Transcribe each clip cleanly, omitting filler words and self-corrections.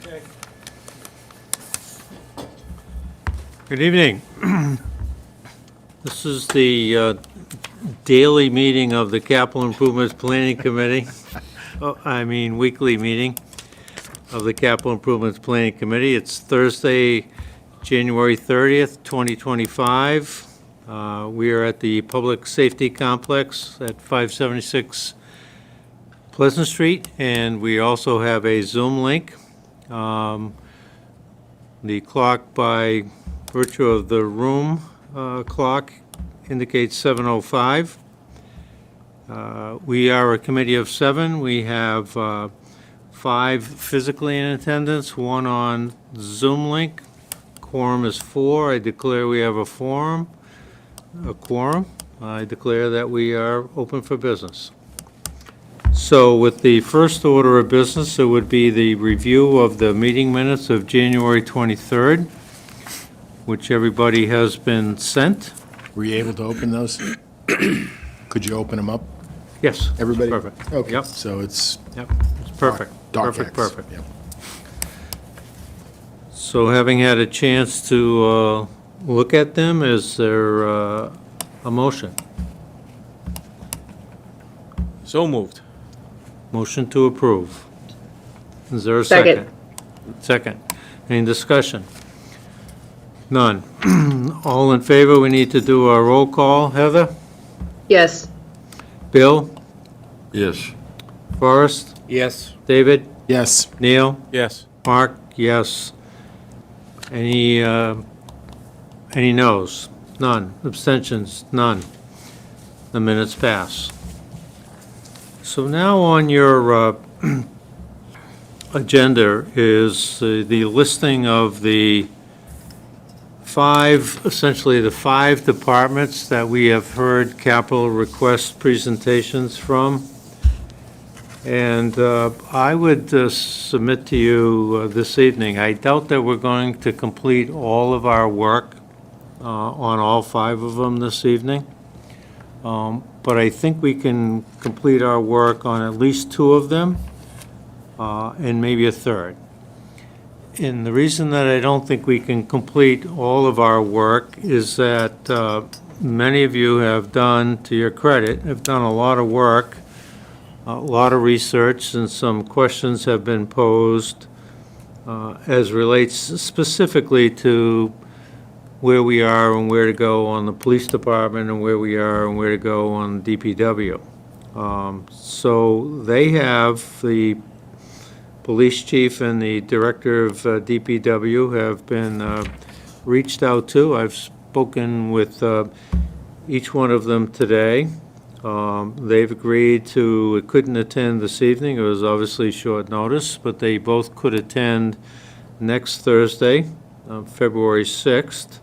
Okay. Good evening. This is the daily meeting of the Capital Improvements Planning Committee. Weekly meeting of the Capital Improvements Planning Committee. It's Thursday, January 30th, 2025. We are at the Public Safety Complex at 576 Pleasant Street, and we also have a Zoom link. The clock, by virtue of the room clock, indicates 7:05. We are a committee of 7. We have 5 physically in attendance, 1 on Zoom link. Quorum is 4. I declare we have a quorum. I declare that we are open for business. So with the first order of business, it would be the review of the meeting minutes of January 23rd, which everybody has been sent. Were you able to open those? Could you open them up? Yes. Everybody? Perfect. Okay. Yep. So it's Yep. It's perfect. DocX. Perfect. Yep. So having had a chance to look at them, is there a motion? So moved. Motion to approve. Is there a second? Second. Any discussion? None. All in favor? We need to do a roll call. Heather? Yes. Bill? Yes. Forrest? Yes. David? Yes. Neil? Yes. Mark? Yes. Any noes? None. Abstentions? None. The minutes pass. So now on your agenda is the listing of the essentially the 5 departments that we have heard capital request presentations from. And I would submit to you this evening, I doubt that we're going to complete all of our work on all 5 of them this evening. But I think we can complete our work on at least 2 of them, and maybe a third. And the reason that I don't think we can complete all of our work is that many of you have done, to your credit, have done a lot of work, a lot of research, and some questions have been posed as relates specifically to where we are and where to go on the police department, and where we are and where to go on DPW. So they have, the police chief and the director of DPW have been reached out to. I've spoken with each one of them today. They've agreed to, couldn't attend this evening. It was obviously short notice, but they both could attend next Thursday, February 6th.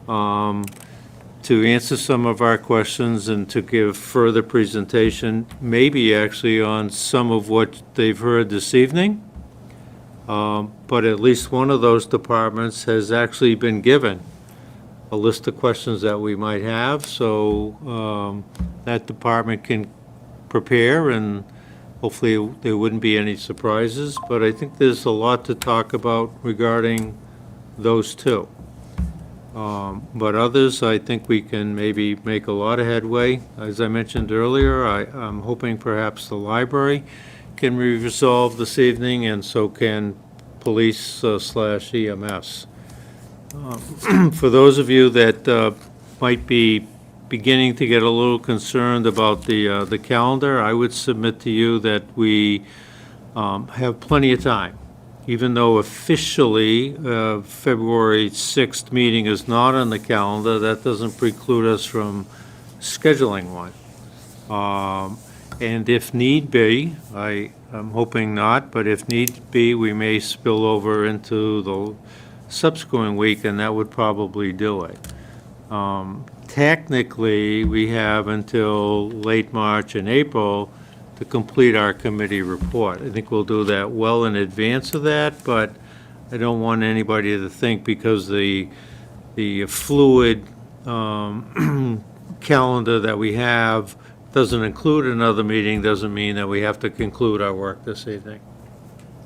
To answer some of our questions and to give further presentation, maybe actually on some of what they've heard this evening. But at least one of those departments has actually been given a list of questions that we might have, so that department can prepare, and hopefully there wouldn't be any surprises. But I think there's a lot to talk about regarding those 2. But others, I think we can maybe make a lot of headway. As I mentioned earlier, I'm hoping perhaps the library can be resolved this evening, and so can police / EMS. For those of you that might be beginning to get a little concerned about the calendar, I would submit to you that we have plenty of time. Even though officially February 6th meeting is not on the calendar, that doesn't preclude us from scheduling one. And if need be, I'm hoping not, but if need be, we may spill over into the subsequent week, and that would probably do it. Technically, we have until late March and April to complete our committee report. I think we'll do that well in advance of that, but I don't want anybody to think because the fluid calendar that we have doesn't include another meeting, doesn't mean that we have to conclude our work this evening.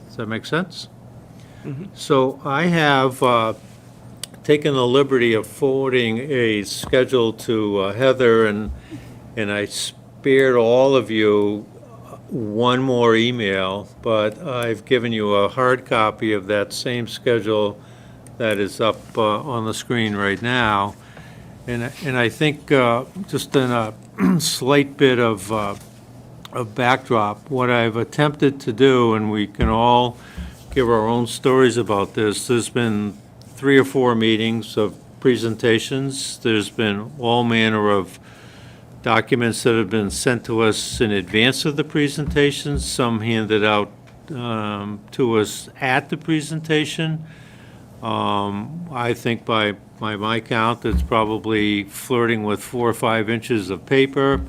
Does that make sense? So I have taken the liberty of forwarding a schedule to Heather, and I spared all of you one more email, but I've given you a hard copy of that same schedule that is up on the screen right now. And I think, just in a slight bit of backdrop, what I've attempted to do, and we can all give our own stories about this, there's been 3 or 4 meetings of presentations. There's been all manner of documents that have been sent to us in advance of the presentations, some handed out to us at the presentation. I think by my count, it's probably flirting with 4 or 5 inches of paper,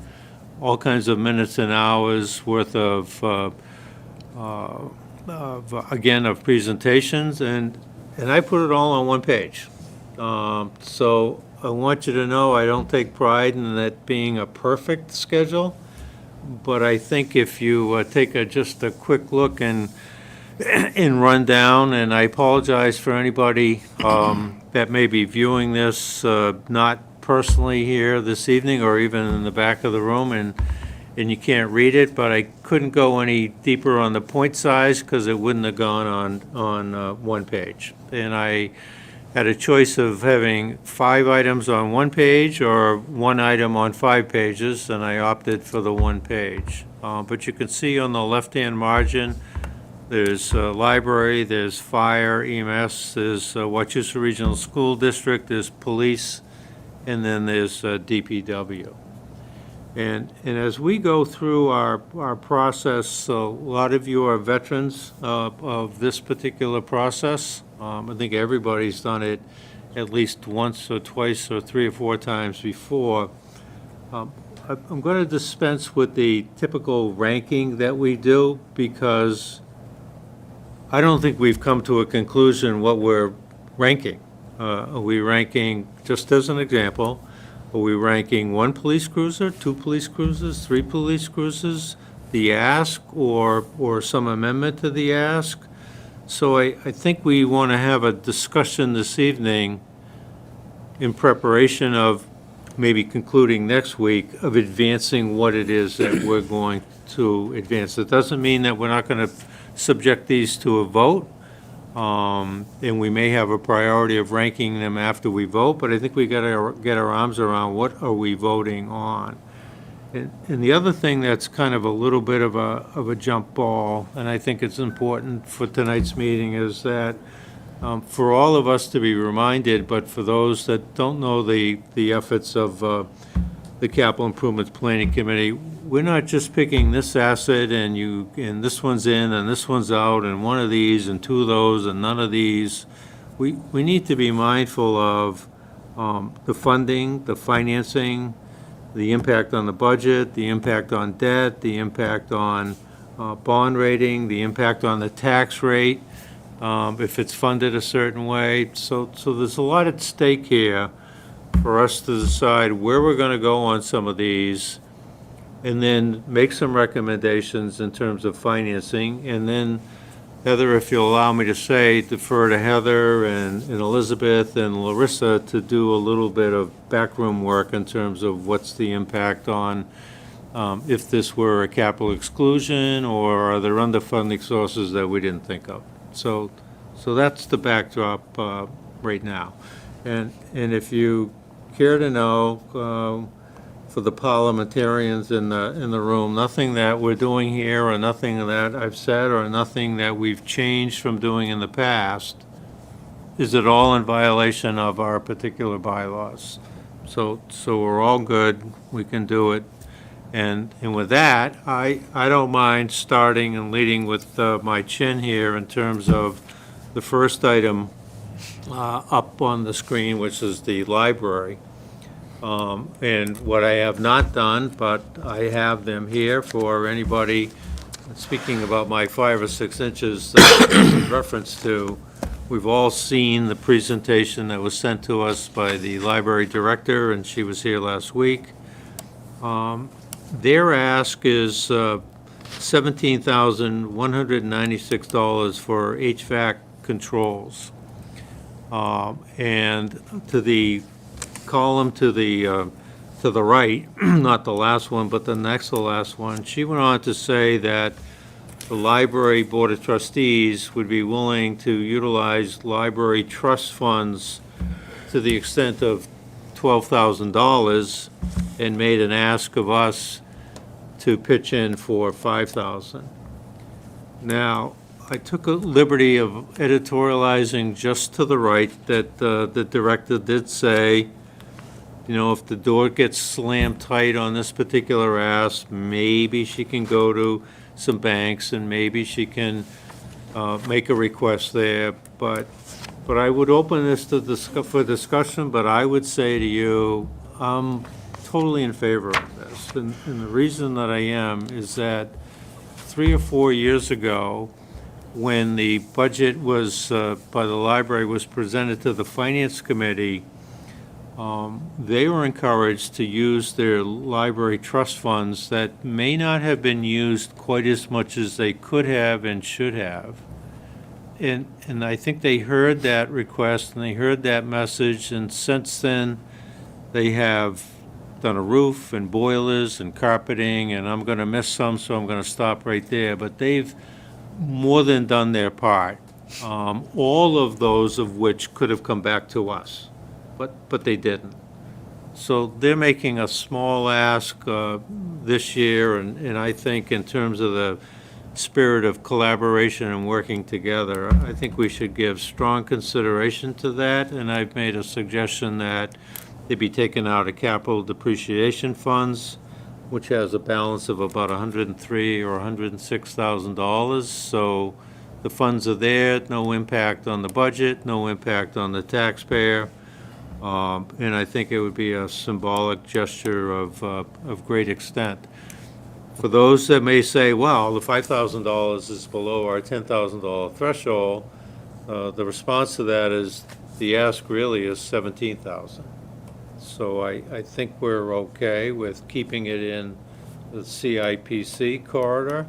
all kinds of minutes and hours worth of presentations, and I put it all on one page. So I want you to know I don't take pride in that being a perfect schedule, but I think if you take just a quick look and run down, and I apologize for anybody that may be viewing this not personally here this evening or even in the back of the room, and you can't read it, but I couldn't go any deeper on the point size because it wouldn't have gone on one page. And I had a choice of having 5 items on one page or 1 item on 5 pages, and I opted for the 1 page. But you can see on the left-hand margin, there's library, there's fire, EMS, there's Wachusett Regional School District, there's police, and then there's DPW. And as we go through our process, a lot of you are veterans of this particular process. I think everybody's done it at least once or twice or 3 or 4 times before. I'm going to dispense with the typical ranking that we do because I don't think we've come to a conclusion what we're ranking. Are we ranking, just as an example, are we ranking 1 police cruiser, 2 police cruisers, 3 police cruisers, the ask, or some amendment to the ask? So I think we want to have a discussion this evening in preparation of maybe concluding next week of advancing what it is that we're going to advance. It doesn't mean that we're not going to subject these to a vote, and we may have a priority of ranking them after we vote, but I think we got to get our arms around what are we voting on. And the other thing that's kind of a little bit of a jump ball, and I think it's important for tonight's meeting, is that for all of us to be reminded, but for those that don't know the efforts of the Capital Improvements Planning Committee, we're not just picking this asset and this one's in and this one's out and 1 of these and 2 of those and none of these. We need to be mindful of the funding, the financing, the impact on the budget, the impact on debt, the impact on bond rating, the impact on the tax rate, if it's funded a certain way. So there's a lot at stake here for us to decide where we're going to go on some of these, and then make some recommendations in terms of financing. And then, Heather, if you'll allow me to say, defer to Heather and Elizabeth and Larissa to do a little bit of backroom work in terms of what's the impact on if this were a capital exclusion, or are there underfunding sources that we didn't think of. So that's the backdrop right now. And if you care to know, for the parliamentarians in the room, nothing that we're doing here or nothing that I've said or nothing that we've changed from doing in the past is at all in violation of our particular bylaws. So we're all good, we can do it. And with that, I don't mind starting and leading with my chin here in terms of the first item up on the screen, which is the library. And what I have not done, but I have them here for anybody, speaking about my 5 or 6 inches that reference to, we've all seen the presentation that was sent to us by the library director, and she was here last week. Their ask is $17,196 for HVAC controls. And to the column to the right, not the last one, but the next to the last one, she went on to say that the library board of trustees would be willing to utilize library trust funds to the extent of $12,000 and made an ask of us to pitch in for $5,000. Now, I took a liberty of editorializing just to the right that the director did say, you know, if the door gets slammed tight on this particular ask, maybe she can go to some banks and maybe she can make a request there. But I would open this to for discussion, but I would say to you, I'm totally in favor of this. And the reason that I am is that 3 or 4 years ago, when the budget was, by the library, was presented to the Finance Committee, they were encouraged to use their library trust funds that may not have been used quite as much as they could have and should have. And I think they heard that request and they heard that message, and since then, they have done a roof and boilers and carpeting, and I'm gonna miss some, so I'm gonna stop right there, but they've more than done their part. All of those of which could have come back to us, but they didn't. So they're making a small ask this year, and I think in terms of the spirit of collaboration and working together, I think we should give strong consideration to that, and I've made a suggestion that they be taken out of capital depreciation funds, which has a balance of about $103,000 or $106,000. So the funds are there, no impact on the budget, no impact on the taxpayer. And I think it would be a symbolic gesture of great extent. For those that may say, well, the $5,000 is below our $10,000 threshold, the response to that is the ask really is $17,000. So I think we're okay with keeping it in the CIPC corridor.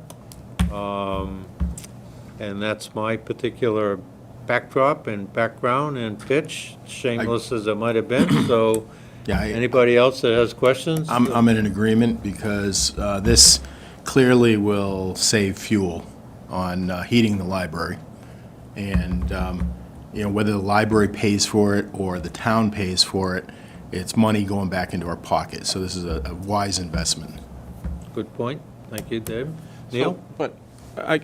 And that's my particular backdrop and background and pitch, shameless as it might have been. So Yeah, anybody else that has questions? I'm in an agreement because this clearly will save fuel on heating the library. And, you know, whether the library pays for it or the town pays for it, it's money going back into our pocket. So this is a wise investment. Good point. Thank you, Dave. Neil? But I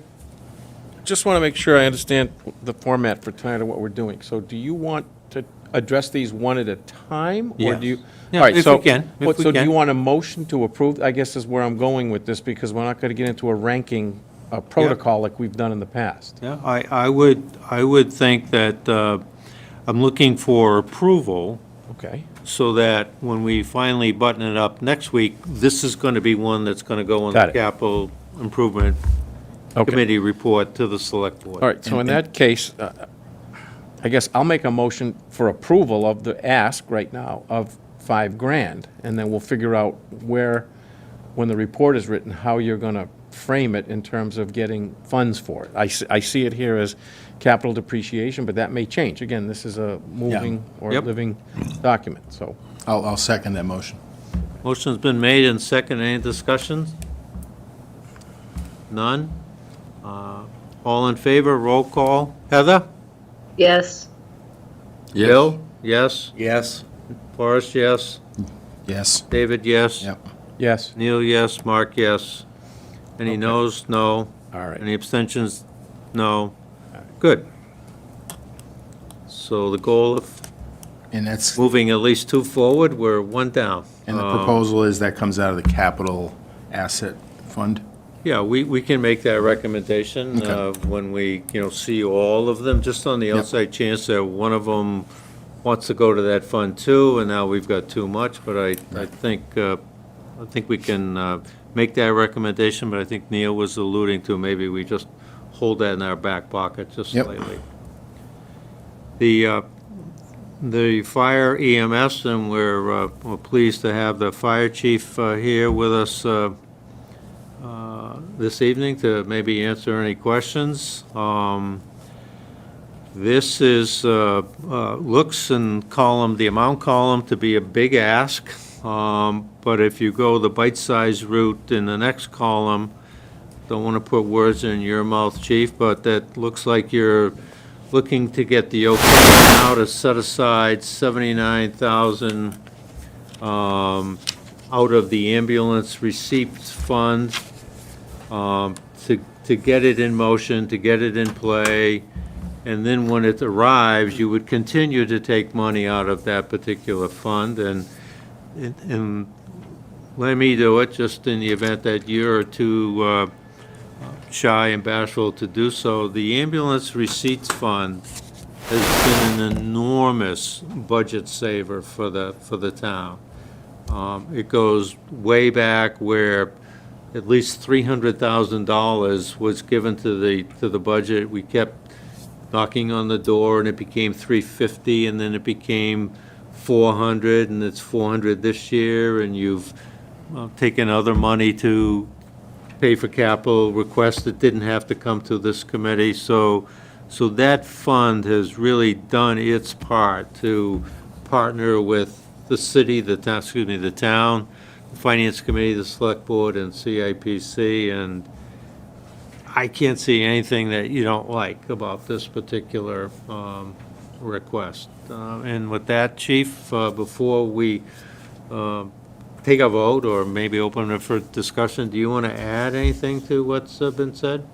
just want to make sure I understand the format for tonight of what we're doing. So do you want to address these one at a time? Or Yes. do you? Yeah, All right, if so we can, if what- we So do can. you want a motion to approve? I guess is where I'm going with this, because we're not going to get into a ranking protocol like we've done in the past. Yeah, I would think that I'm looking for approval Okay. so that when we finally button it up next week, this is going to be one that's going to go on Got the it. capital improvement Okay. committee report to the select board. All right, so in that case, I guess I'll make a motion for approval of the ask right now of $5,000, and then we'll figure out where, when the report is written, how you're going to frame it in terms of getting funds for it. I see it here as capital depreciation, but that may change. Again, this is a moving or Yep. living document, so. I'll second that motion. Motion's been made and second. Any discussions? None? All in favor, roll call. Heather? Yes. Bill? Yes. Yes. Forrest, yes. Yes. David, yes. Yep. Yes, Neil, yes. Mark, yes. Any Okay. noes? No. all right. Any abstentions? No. Good. So the goal of And that's, moving at least two forward, we're one down. and the proposal is that comes out of the capital asset fund? Yeah, we can make that recommendation Okay. when we, see all of them, just on the Yep. outside chance that one of them wants to go to that fund too, and now we've got too much, but I think we can make that recommendation, but I think Neil was alluding to maybe we just hold that in our back pocket just Yep. slightly. The fire EMS, and we're pleased to have the fire chief here with us this evening to maybe answer any questions. This is, looks and column, the amount column to be a big ask, but if you go the bite-sized route in the next column, don't want to put words in your mouth, Chief, but that looks like you're looking to get the okay now to set aside 79,000 out of the ambulance receipts fund, to get it in motion, to get it in play, and then when it arrives, you would continue to take money out of that particular fund, and let me do it, just in the event that you're too shy and bashful to do so. The ambulance receipts fund has been an enormous budget saver for the town. It goes way back where at least $300,000 was given to the budget. We kept knocking on the door, and it became $350, and then it became $400, and it's $400 this year, and you've taken other money to pay for capital requests that didn't have to come to this committee. So that fund has really done its part to partner with the city, the town, the finance committee, the select board, and CIPC, and I can't see anything that you don't like about this particular request. And with that, Chief, before we take a vote, or maybe open it for discussion, do you want to add anything to what's been said?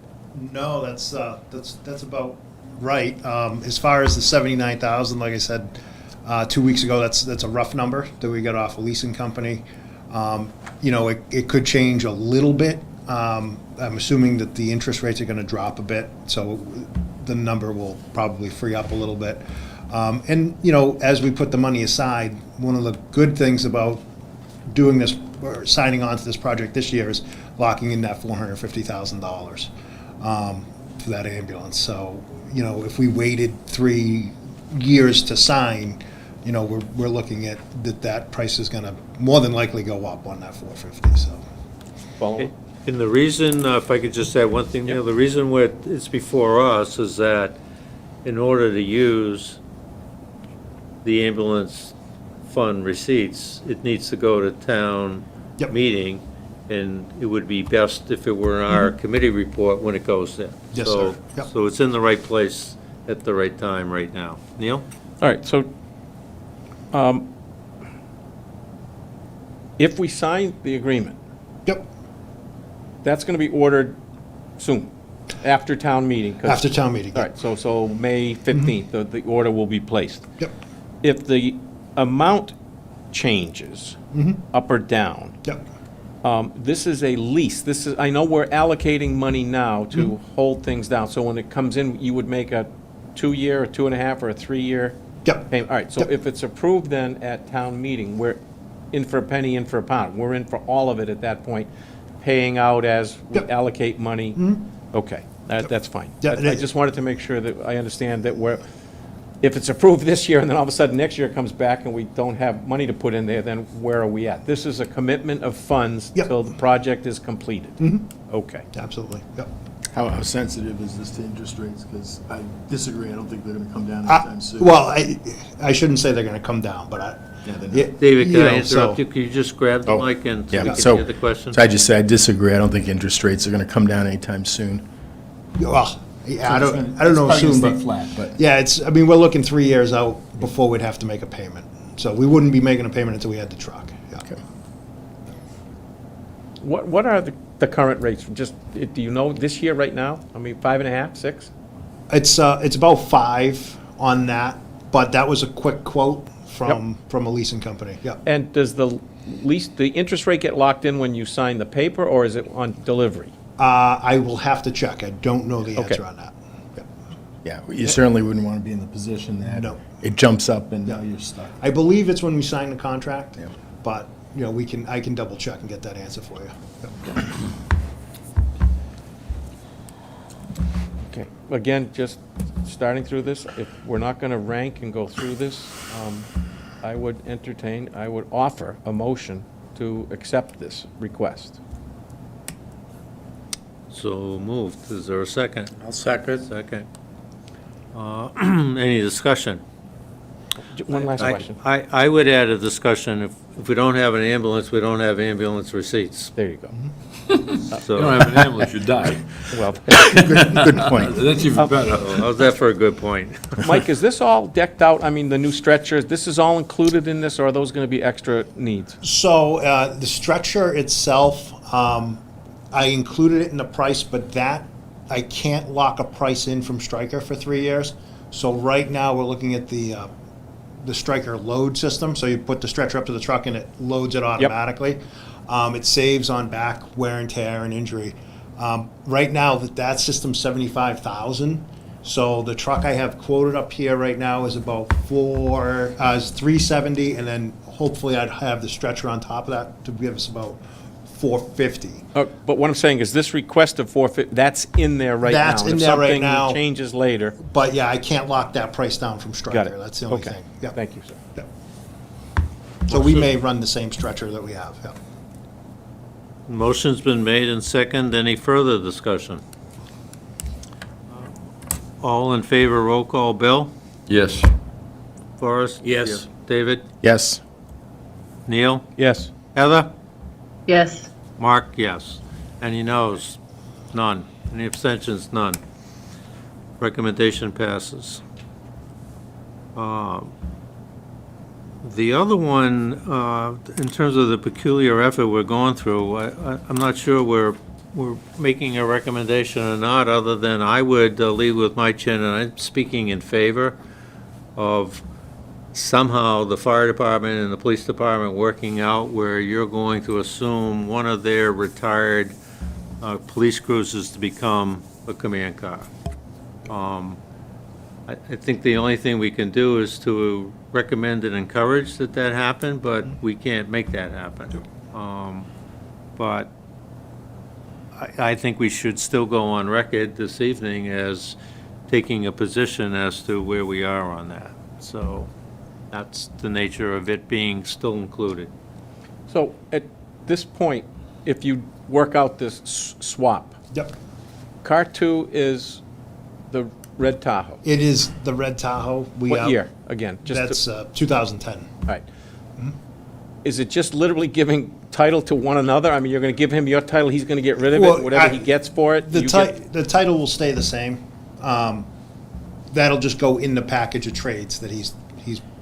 No, that's about right. As far as the 79,000, like I said 2 weeks ago, that's a rough number that we got off a leasing company. It could change a little bit. I'm assuming that the interest rates are going to drop a bit, so the number will probably free up a little bit. As we put the money aside, one of the good things about doing this, or signing on to this project this year, is locking in that $450,000 for that ambulance. So, if we waited 3 years to sign, we're looking at that price is going to more than likely go up on that 450. So, Follow? And the reason, if I could just add one thing there, the reason it's before us is that in order to use the ambulance fund receipts, it needs to go to town Yep. meeting, and it would be best if it were in our committee report when it goes there. Yes, So- sir. Yep. So it's in the right place at the right time right now. Neil? All right, so if we sign the agreement, yep, that's going to be ordered soon, after town meeting. 'cause- after town meeting. All right, so May 15th, the order will be placed. Yep, If the amount changes, up or down, yep, this is a lease. I know we're allocating money now to hold things down, so when it comes in, you would make a 2-year, a 2.5, or a 3-year yep. payment. All right, so Yep. if it's approved then at town meeting, we're in for a penny, in for a pound. We're in for all of it at that point, paying out as we Yep. allocate money. Okay, that's fine. Yeah, I just wanted to make sure that I understand that if it's approved this year and then all of a sudden next year it comes back and we don't have money to put in there, then where are we at? This is a commitment of funds Yep. till the project is completed. Okay. Absolutely, yep. How sensitive is this to interest rates? Because I disagree, I don't think they're going to come down anytime soon. Well, I shouldn't say they're going to come down, but Yeah, they're not. yeah, David, can I so- interrupt you? Could you just grab the Oh, mic and so we Yeah, can so, hear the question? so I just say I disagree, I don't think interest rates are going to come down anytime soon. Well, yeah, I So don't it's know probably gonna soon, stay but, flat, but yeah, we're looking 3 years out before we'd have to make a payment. So we wouldn't be making a payment until we had the truck, yeah. okay. What are the current rates? Just, do you know this year right now? I mean, 5.5, 6? It's about 5 on that, but that was a quick quote from a leasing company, yeah. And does the interest rate get locked in when you sign the paper, or is it on delivery? I will have to check, I don't know the Okay. answer on that. Yeah. Yeah, you certainly wouldn't want to be in the position that No. it jumps up and now you're stuck. I believe it's when we sign the contract, Yeah. but, I can double check and get that answer for you. Yep. Okay, again, just starting through this, if we're not going to rank and go through this, I would offer a motion to accept this request. So moved. Is there a second? I'll second. Second. Any discussion? One last question. I would add a discussion, if we don't have an ambulance, we don't have ambulance receipts. There you go. You don't So, have an ambulance, you die. Well, Good point. That's even better. how's that for a good point? Mike, is this all decked out? I mean, the new stretchers, this is all included in this, or are those going to be extra needs? So the stretcher itself, I included it in the price, but that, I can't lock a price in from Stryker for 3 years. So right now, we're looking at the Stryker load system. So you put the stretcher up to the truck and it loads it automatically. It saves on back wear and tear and injury. Right now, that system's $75,000. So the truck I have quoted up here right now is about is $370, and then hopefully I'd have the stretcher on top of that to give us about $450. But what I'm saying is this request of forfeit, that's in there right now. That's And in if there right something now. changes later. But yeah, I can't lock that price down from Stryker. Got it. That's the only Okay. thing. Yep. Thank you, sir. Yep. So we may run the same stretcher that we have. Yep. Motion's been made and second. Any further discussion? All in favor, roll call. Bill? Yes. Forrest? Yes. David? Yes. Neil? Yes. Heather? Yes. Mark, yes. Any noes? None. Any abstentions? None. Recommendation passes. The other one, in terms of the peculiar effort we're going through, I'm not sure we're making a recommendation or not, other than I would lead with my chin, and I'm speaking in favor of somehow the fire department and the police department working out where you're going to assume one of their retired police cruisers to become a command car. I think the only thing we can do is to recommend and encourage that happen, but we can't make that happen. But I think we should still go on record this evening as taking a position as to where we are on that. So that's the nature of it being still included. So at this point, if you work out this swap, Yep. car 2 is the red Tahoe. It is the red Tahoe. What year, again? That's 2010. All right. Is it just literally giving title to one another? I mean, you're going to give him your title, he's going to get rid of Well, it, whatever he gets for it? The you get- the title will stay the same. That'll just go in the package of trades that he's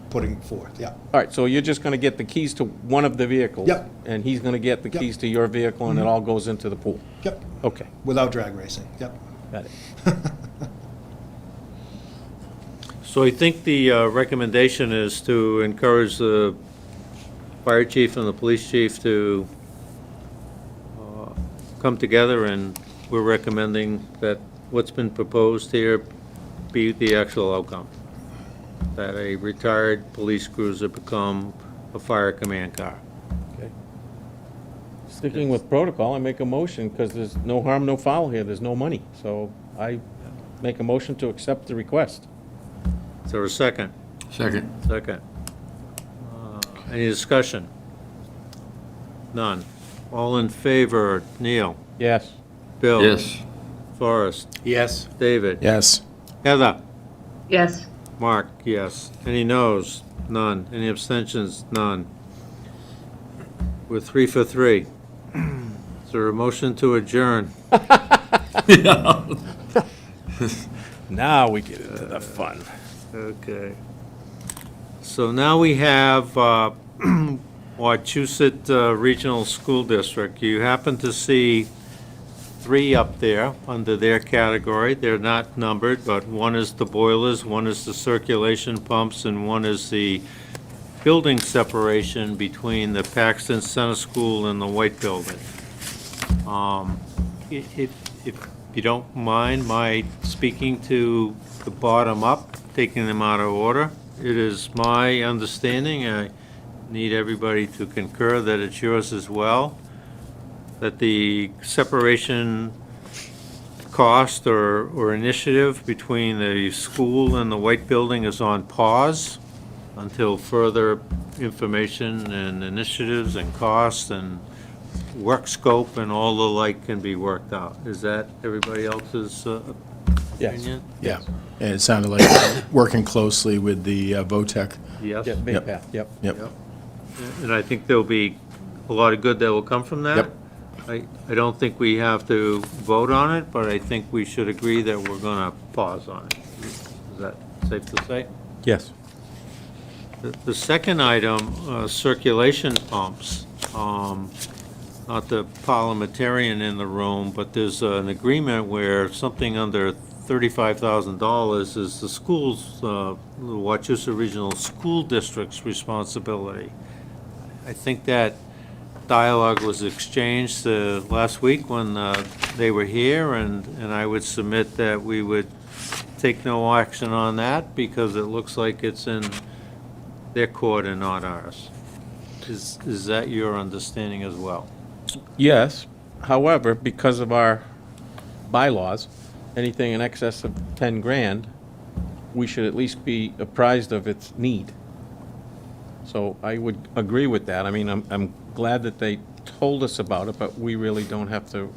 putting forth, yeah. All right, so you're just going to get the keys to one of the vehicles? Yep. And he's going to get the Yep. keys to your vehicle, and it all goes into the pool? Yep, Okay, without drag racing, yep. got it. So I think the recommendation is to encourage the fire chief and the police chief to come together, and we're recommending that what's been proposed here be the actual outcome. That a retired police cruiser become a fire command car. Okay. Sticking with protocol, I make a motion, because there's no harm, no foul here, there's no money. So I make a motion to accept the request. Is there a second? Second. Second. Any discussion? None. All in favor, Neil? Yes. Bill? Yes. Forrest? Yes. David? Yes. Heather? Yes. Mark, yes. Any noes? None. Any abstentions? None. We're 3 for 3. Is there a motion to adjourn? Now we get into the fun. Okay. So now we have Wachusett Regional School District. You happen to see 3 up there under their category. They're not numbered, but one is the boilers, one is the circulation pumps, and one is the building separation between the Paxton Center School and the White Building. If you don't mind my speaking to the bottom up, taking them out of order, it is my understanding, I need everybody to concur that it's yours as well, that the separation cost or initiative between the school and the White Building is on pause until further information and initiatives and costs and work scope and all the like can be worked out. Is that everybody else's Yes. opinion? Yeah. And it sounded like working closely with the VOTEC. Yes. Yeah, big Yep. path, yep. Yep. And I think there'll be a lot of good that will come from that. Yep. I don't think we have to vote on it, but I think we should agree that we're gonna pause on it. Is that safe to say? Yes. The second item, circulation pumps. Not the parliamentarian in the room, but there's an agreement where something under $35,000 is the schools, the Wachusett Regional School District's responsibility. I think that dialogue was exchanged last week when they were here, and I would submit that we would take no action on that because it looks like it's in their court and not ours. Is that your understanding as well? Yes, however, because of our bylaws, anything in excess of 10 grand, we should at least be apprised of its need. So I would agree with that. I mean, I'm glad that they told us about it, but we really don't have to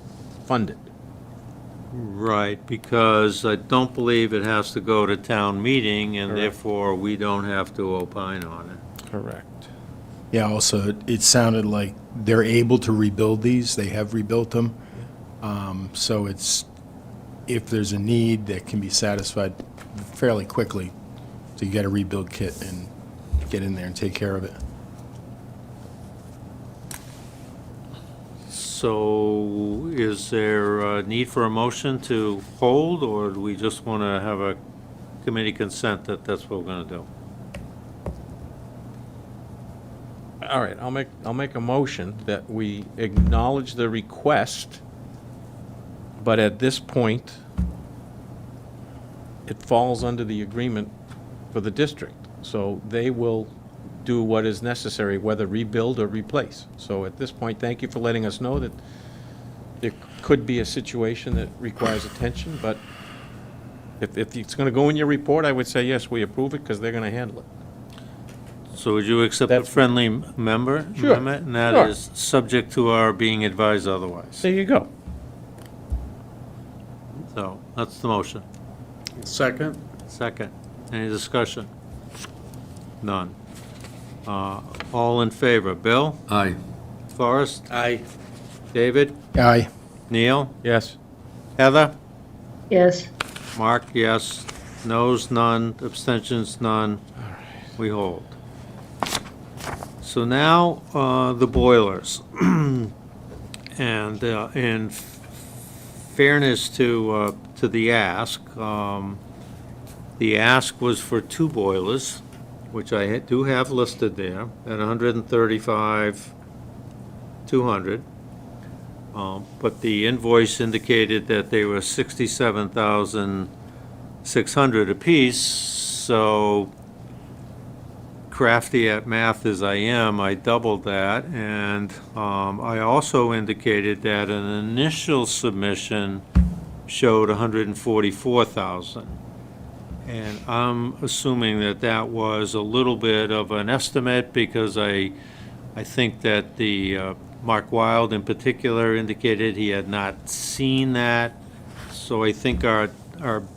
fund it. Right, because I don't believe it has to go to town meeting, and Correct. therefore, we don't have to opine on it. Correct. Yeah, also, it sounded like they're able to rebuild these. They have rebuilt them. So it's, if there's a need that can be satisfied fairly quickly, to get a rebuild kit and get in there and take care of it. So is there a need for a motion to hold, or do we just want to have a committee consent that that's what we're going to do? All right, I'll make a motion that we acknowledge the request, but at this point, it falls under the agreement for the district. So they will do what is necessary, whether rebuild or replace. So at this point, thank you for letting us know that there could be a situation that requires attention, but if it's going to go in your report, I would say, yes, we approve it, because they're going to handle it. So would you accept a That's- friendly member? Sure, amendment? And that sure. is subject to our being advised otherwise. There you go. So that's the motion. Second? Second. Any discussion? None. All in favor? Bill? Aye. Forrest? Aye. David? Aye. Neil? Yes. Heather? yes, Mark, yes. Noes, none. Abstentions, none. We hold. So now, the boilers. And in fairness to the ask was for 2 boilers, which I do have listed there, at $135,200. But the invoice indicated that they were $67,600 apiece, so crafty at math as I am, I doubled that, and I also indicated that an initial submission showed $144,000. And I'm assuming that that was a little bit of an estimate, because I think that the Mark Wild in particular indicated he had not seen that. So I think our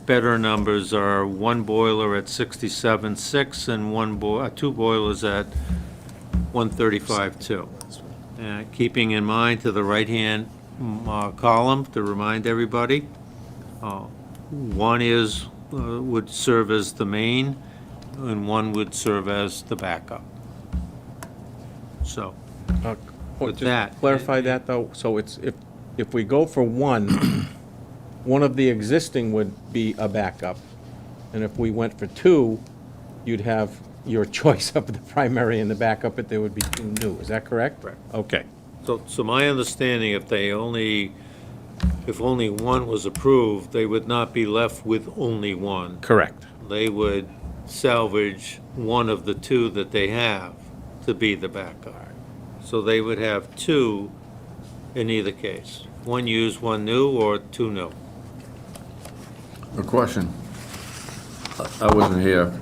better numbers are 1 boiler at 67.6 and 2 boilers at 135.2. Keeping in mind to the right-hand column, to remind everybody, one would serve as the main, and one would serve as the backup. So, with Just that- clarify that, though, so it's, if we go for one, one of the existing would be a backup, and if we went for 2, you'd have your choice of the primary and the backup, but there would be 2 new, is that correct? Correct. Okay. So my understanding, if only one was approved, they would not be left with only one. Correct. They would salvage one of the 2 that they have to be the backup. So they would have 2 in either case. 1 used, 1 new, or 2 new. A question. I wasn't here.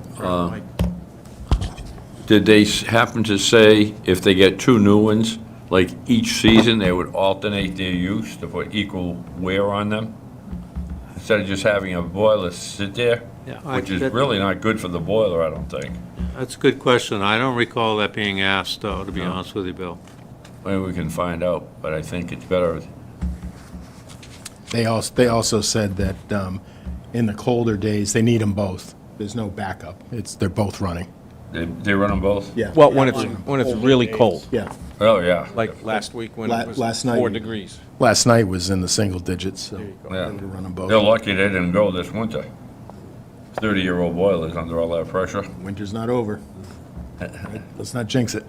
Did they happen to say if they get 2 new ones, like each season, they would alternate their use to put equal wear on them? instead of just having a boiler sit there, Yeah, which is really not good for the boiler, I don't think. That's a good question. I don't recall that being asked, though, to be No. honest with you, Bill. Maybe we can find out, but I think it's better. They also said that in the colder days, they need them both. There's no backup. They're both running. They run them both? Yeah. Well, when it's really cold, Yeah. Oh, yeah. like last week when La- it was last night- 4 degrees. Last night was in the single digits, so they Yeah. were running both. They're lucky they didn't go this winter. 30-year-old boilers under all that pressure. Winter's not over. Let's not jinx it.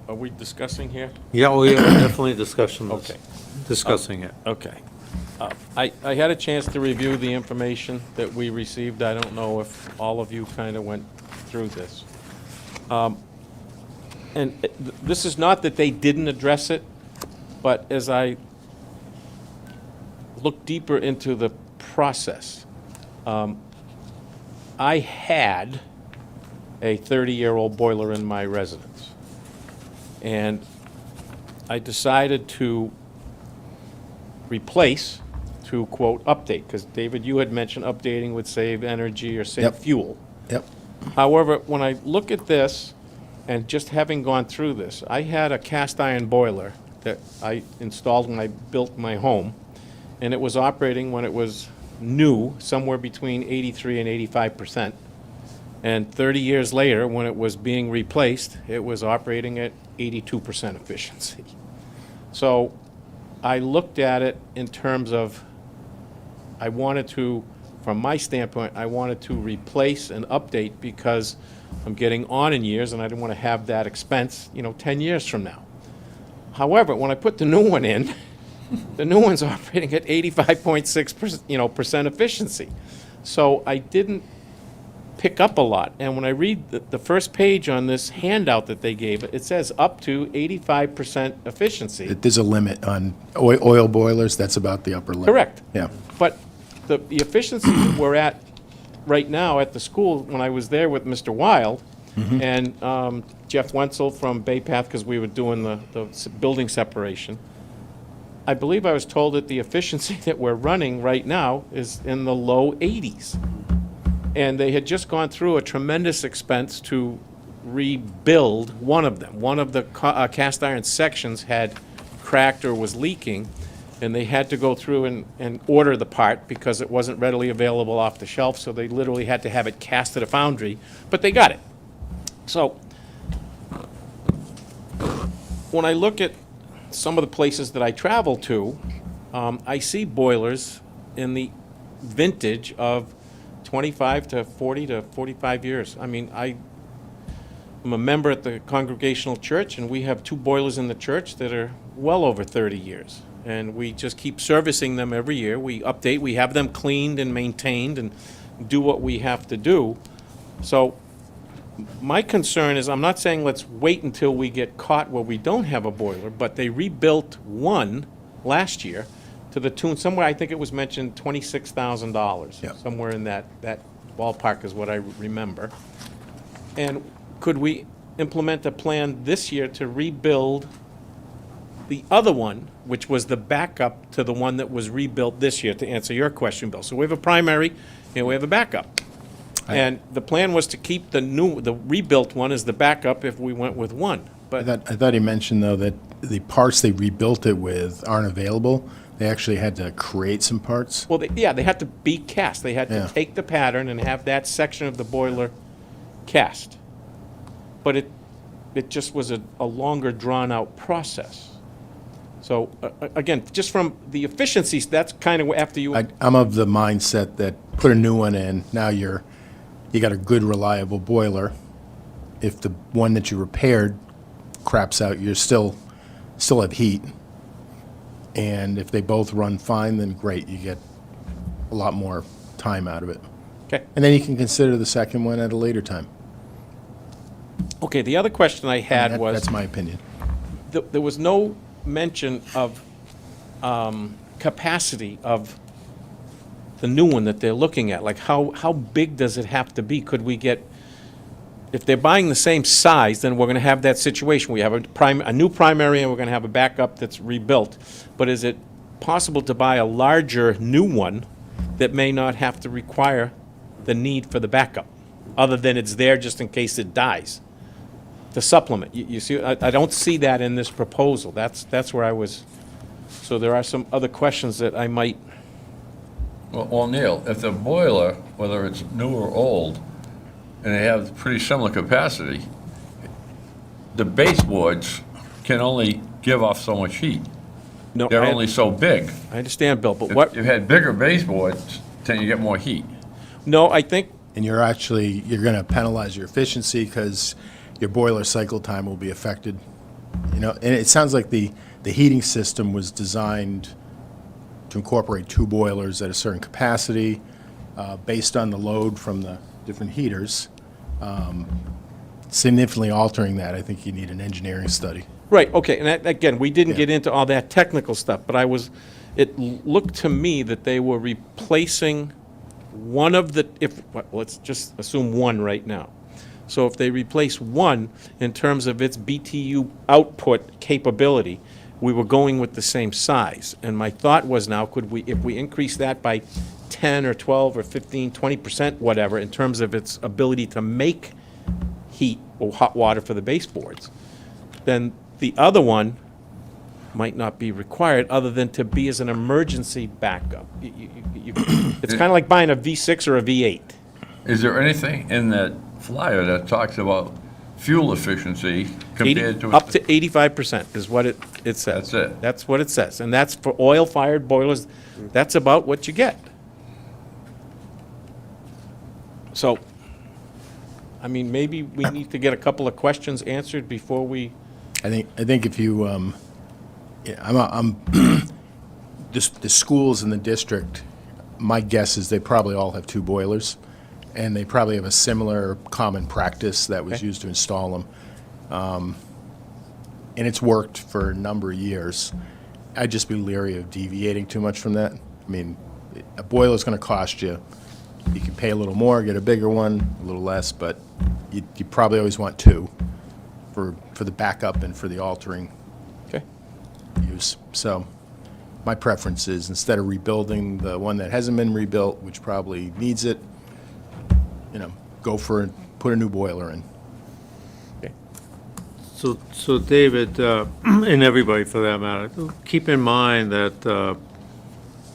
Are we discussing here? Yeah, we are definitely discussing Okay. discussing it. Okay. I had a chance to review the information that we received. I don't know if all of you kind of went through this. This is not that they didn't address it, but as I look deeper into the process, I had a 30-year-old boiler in my residence. And I decided to replace, to quote, update, because David, you had mentioned updating would save energy or save Yep. fuel. Yep. However, when I look at this, and just having gone through this, I had a cast iron boiler that I installed when I built my home, and it was operating when it was new, somewhere between 83 and 85%. And 30 years later, when it was being replaced, it was operating at 82% efficiency. So I looked at it in terms of, I wanted to, from my standpoint, I wanted to replace and update because I'm getting on in years and I didn't want to have that expense, 10 years from now. However, when I put the new one in, the new one's operating at 85.6%, percent efficiency. So I didn't pick up a lot. And when I read the first page on this handout that they gave, it says up to 85% efficiency. There's a limit on oil boilers. That's about the upper limit. Correct. Yeah. But the efficiency that we're at right now at the school, when I was there with Mr. Wild and Jeff Wenzel from Bay Path, because we were doing the building separation, I believe I was told that the efficiency that we're running right now is in the low 80s. And they had just gone through a tremendous expense to rebuild one of them. One of the cast iron sections had cracked or was leaking, and they had to go through and order the part because it wasn't readily available off the shelf, so they literally had to have it cast at a foundry, but they got it. So when I look at some of the places that I travel to, I see boilers in the vintage of 25 to 40 to 45 years. I mean, I'm a member at the Congregational Church, and we have 2 boilers in the church that are well over 30 years. And we just keep servicing them every year. We update, we have them cleaned and maintained and do what we have to do. So my concern is, I'm not saying let's wait until we get caught where we don't have a boiler, but they rebuilt one last year to the tune, somewhere, I think it was mentioned, $26,000. Yep. Somewhere in that ballpark is what I remember. And could we implement a plan this year to rebuild the other one, which was the backup to the one that was rebuilt this year, to answer your question, Bill? So we have a primary and we have a backup. And the plan was to keep the rebuilt one as the backup if we went with one. I But thought he mentioned, though, that the parts they rebuilt it with aren't available. They actually had to create some parts. well, they had to be cast. They had to Yeah. take the pattern and have that section of the boiler cast. But it just was a longer, drawn-out process. So, again, just from the efficiencies, that's kind of after you... I'm of the mindset that put a new one in, now you got a good, reliable boiler. If the one that you repaired craps out, you still have heat. And if they both run fine, then great, you get a lot more time out of it. Okay. And then you can consider the second one at a later time. Okay, the other question I had was... That's my opinion. There was no mention of capacity of the new one that they're looking at. Like, how big does it have to be? Could we get if they're buying the same size, then we're gonna have that situation. We have a new primary, and we're gonna have a backup that's rebuilt. But is it possible to buy a larger new one that may not have to require the need for the backup, other than it's there just in case it dies? To supplement, you see, I don't see that in this proposal. That's where I was, so there are some other questions that I might, Well, Neil, if the boiler, whether it's new or old, and they have pretty similar capacity, the baseboards can only give off so much heat. no, They're only so big. I understand, Bill, but what, If you had bigger baseboards, then you get more heat. no, I think, And you're going to penalize your efficiency because your boiler cycle time will be affected. You know, and it sounds like the heating system was designed to incorporate 2 boilers at a certain capacity, based on the load from the different heaters. Significantly altering that, I think you need an engineering study. right, okay, and again, we didn't Yeah. get into all that technical stuff, but it looked to me that they were replacing one of the, let's just assume one right now. So if they replace one in terms of its BTU output capability, we were going with the same size. And my thought was now, if we increase that by 10 or 12 or 15, 20%, whatever, in terms of its ability to make heat or hot water for the baseboards, then the other one might not be required, other than to be as an emergency backup. It's kind of like buying a V6 or a V8. Is there anything in that flyer that talks about fuel efficiency compared to? Up to 85% is what it says. That's it. That's what it says, and that's for oil-fired boilers. That's about what you get. So, I mean, maybe we need to get a couple of questions answered before we, I think if you, the schools in the district, my guess is they probably all have 2 boilers, and they probably have a similar common practice that was Okay. used to install them. And it's worked for a number of years. I'd just be leery of deviating too much from that. I mean, a boiler's gonna cost you, you can pay a little more, get a bigger one, a little less, but you probably always want 2 for the backup and for the altering okay? use. So my preference is, instead of rebuilding the one that hasn't been rebuilt, which probably needs it, put a new boiler in. So David, and everybody for that matter, keep in mind that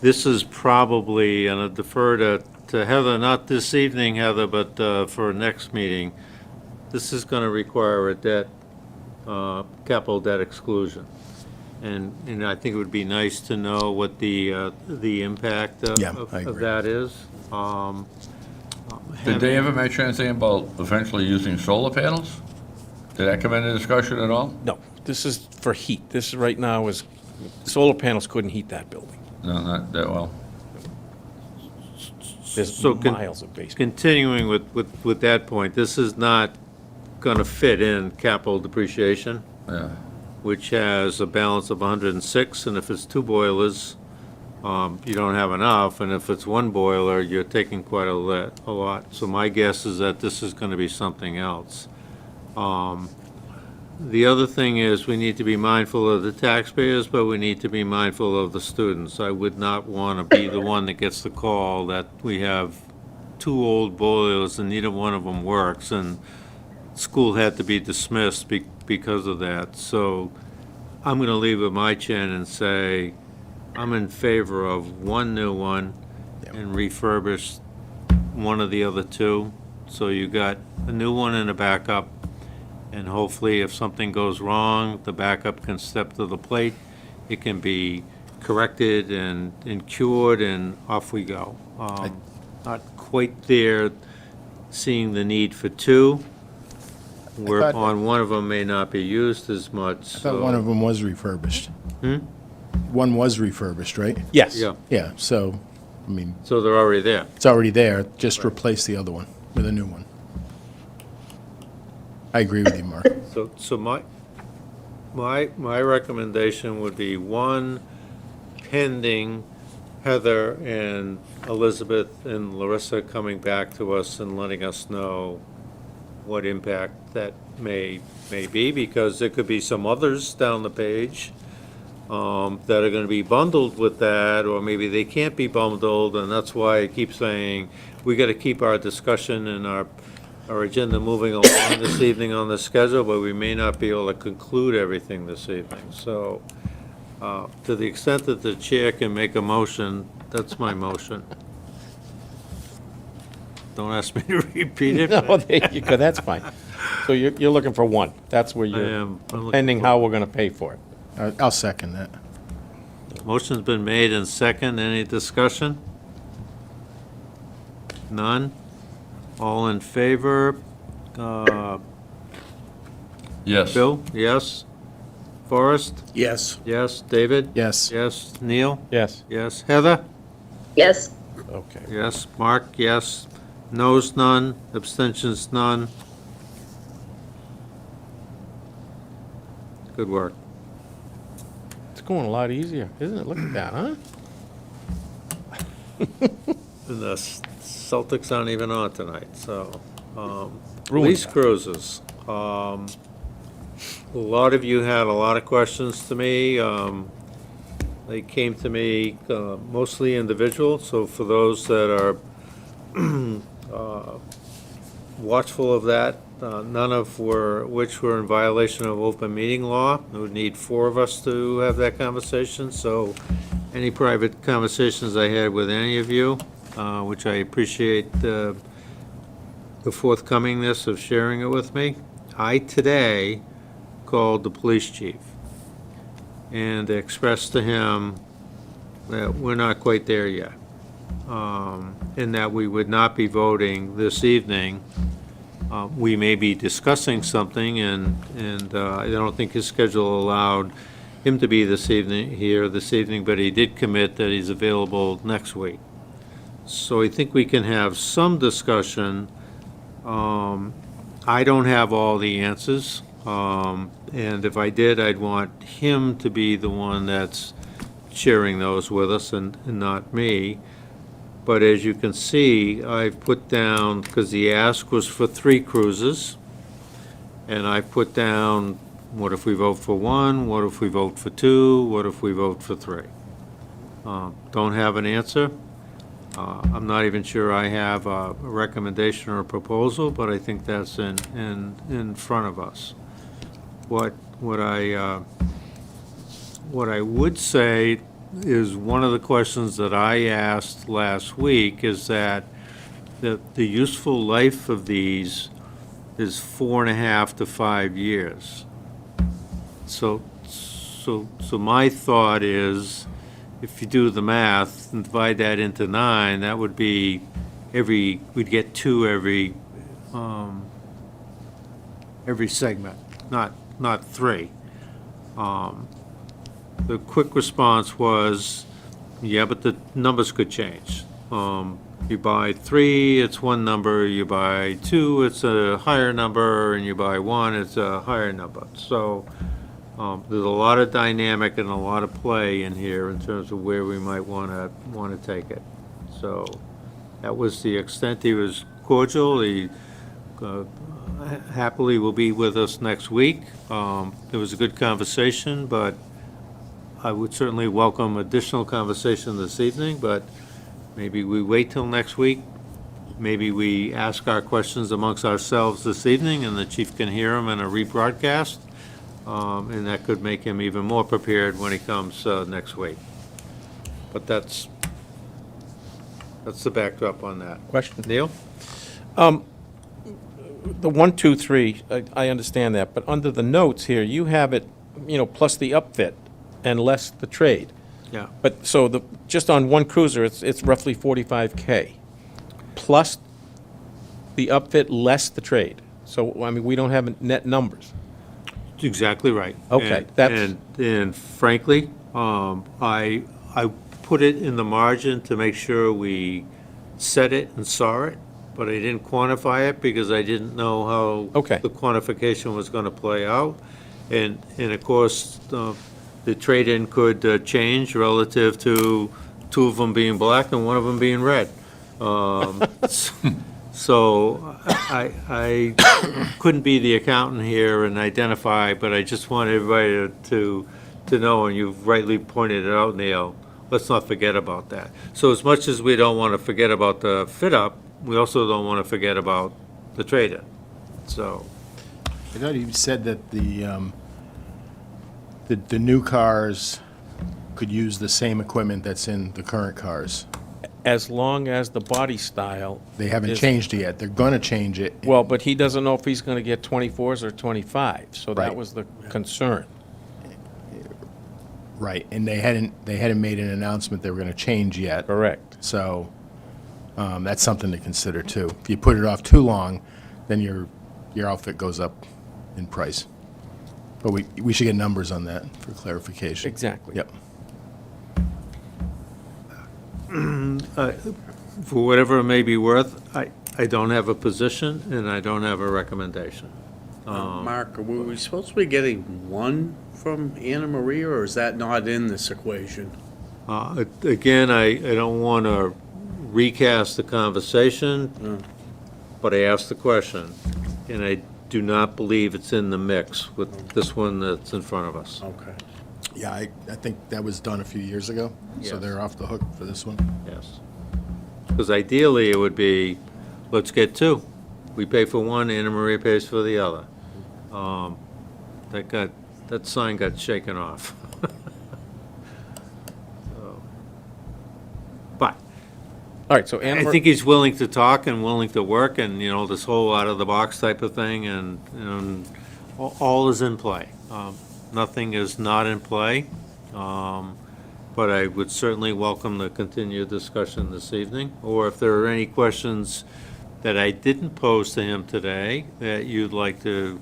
this is probably, and I defer to Heather, not this evening, Heather, but for next meeting, this is going to require a capital debt exclusion. And I think it would be nice to know what the impact Yeah, of I agree. that is. Did they ever mention anything about eventually using solar panels? Did that come into discussion at all? No, this is for heat. This right now is, solar panels couldn't heat that building. No, not that well. There's So miles of basement. Continuing with that point, this is not going to fit in capital depreciation, Yeah. which has a balance of 106, and if it's 2 boilers, you don't have enough, and if it's 1 boiler, you're taking quite a lot. So my guess is that this is going to be something else. The other thing is, we need to be mindful of the taxpayers, but we need to be mindful of the students. I would not want to be the one that gets the call that we have 2 old boilers and neither one of them works, and school had to be dismissed because of that. So I'm going to leave it my chin and say, I'm in favor of 1 new one and refurbish one of the other 2. So you got a new one and a backup, and hopefully if something goes wrong, the backup can step to the plate. It can be corrected and cured, and off we go. Not quite there, seeing the need for 2, whereupon one of them may not be used as much. I thought one of them was refurbished. One was refurbished, right? Yes. Yeah, Yeah, so, I mean, so they're already there. it's already there, just replace the other one with a new one. I agree with you, Mark. So my recommendation would be 1, pending Heather and Elizabeth and Larissa coming back to us and letting us know what impact that may be, because there could be some others down the page that are gonna be bundled with that, or maybe they can't be bundled, and that's why I keep saying, we gotta keep our discussion and our agenda moving along this evening on the schedule, but we may not be able to conclude everything this evening. So, to the extent that the chair can make a motion, that's my motion. Don't ask me to repeat it. No, there you go, that's fine. So you're looking for one. That's where I you're, am. I'm looking pending for- how we're gonna pay for it. I'll second that. Motion's been made and second. Any discussion? None? All in favor? Yes. Bill? Yes? Forrest? Yes. Yes? David? Yes. Yes? Neil? Yes, Yes? Heather? Yes. okay. Yes? Mark? Yes? Noes, none? Abstentions, none? Good work. It's going a lot easier, isn't it? Look at that, huh? And the Celtics aren't even on tonight, so. Ruined Police that. cruises. A lot of you had a lot of questions to me. They came to me mostly individual, so for those that are watchful of that, none of which were in violation of open meeting law. We would need 4 of us to have that conversation, so any private conversations I had with any of you, which I appreciate the forthcomingness of sharing it with me, I today called the police chief and expressed to him that we're not quite there yet, and that we would not be voting this evening. We may be discussing something, and I don't think his schedule allowed him to be this evening, but he did commit that he's available next week. So I think we can have some discussion. I don't have all the answers, and if I did, I'd want him to be the one that's sharing those with us and not me. But as you can see, I've put down, because the ask was for 3 cruises, and I put down, what if we vote for 1, what if we vote for 2, what if we vote for 3? Don't have an answer. I'm not even sure I have a recommendation or a proposal, but I think that's in front of us. What I would say is, one of the questions that I asked last week is that the useful life of these is 4.5 to 5 years. So my thought is, if you do the math and divide that into 9, that would be we'd get 2 every segment, not 3. The quick response was, yeah, but the numbers could change. You buy 3, it's one number, you buy 2, it's a higher number, and you buy 1, it's a higher number. So there's a lot of dynamic and a lot of play in here in terms of where we might want to take it. So that was the extent. He was cordial. He happily will be with us next week. It was a good conversation, but I would certainly welcome additional conversation this evening, but maybe we wait till next week. Maybe we ask our questions amongst ourselves this evening, and the chief can hear them in a rebroadcast, and that could make him even more prepared when he comes next week. But that's the backdrop on that. Question? Neil? The 1, 2, 3, I understand that, but under the notes here, you have it, plus the upfit and less the trade. Yeah. But, so just on one cruiser, it's roughly 45K, plus the upfit, less the trade. So, I mean, we don't have net numbers. Exactly right. Okay, And frankly, I put it in the margin to make sure we said it and saw it, but I didn't quantify it because I didn't know how Okay. the quantification was going to play out. And of course, the trade-in could change relative to 2 of them being black and 1 of them being red. So I couldn't be the accountant here and identify, but I just want everybody to know, and you've rightly pointed it out, Neil, let's not forget about that. So as much as we don't want to forget about the fit-up, we also don't want to forget about the trade-in. So, I thought you said that the new cars could use the same equipment that's in the current cars. As long as the body style. They haven't is- changed it yet. They're gonna change it. Well, but he doesn't know if he's gonna get 24s or 25s, so that Right. was the concern. Right, and they hadn't made an announcement they were gonna change yet. Correct. So, that's something to consider too. If you put it off too long, then your outfit goes up in price. But we should get numbers on that for clarification. Exactly. Yep. for whatever it may be worth, I don't have a position and I don't have a recommendation. Mark, were we supposed to be getting one from Anna Maria, or is that not in this equation? Again, I don't want to recast the conversation, but I asked the question, and I do not believe it's in the mix with this one that's in front of us. Okay. Yeah, I think that was done a few years ago, so Yes. they're off the hook for this one. Yes. Because ideally, it would be, let's get two. We pay for one, Anna Maria pays for the other. That sign got shaken off. So, but All right, so Anna I Mar- think he's willing to talk and willing to work, and, this whole out-of-the-box type of thing, and all is in play. Nothing is not in play, but I would certainly welcome the continued discussion this evening, or if there are any questions that I didn't pose to him today that you'd like to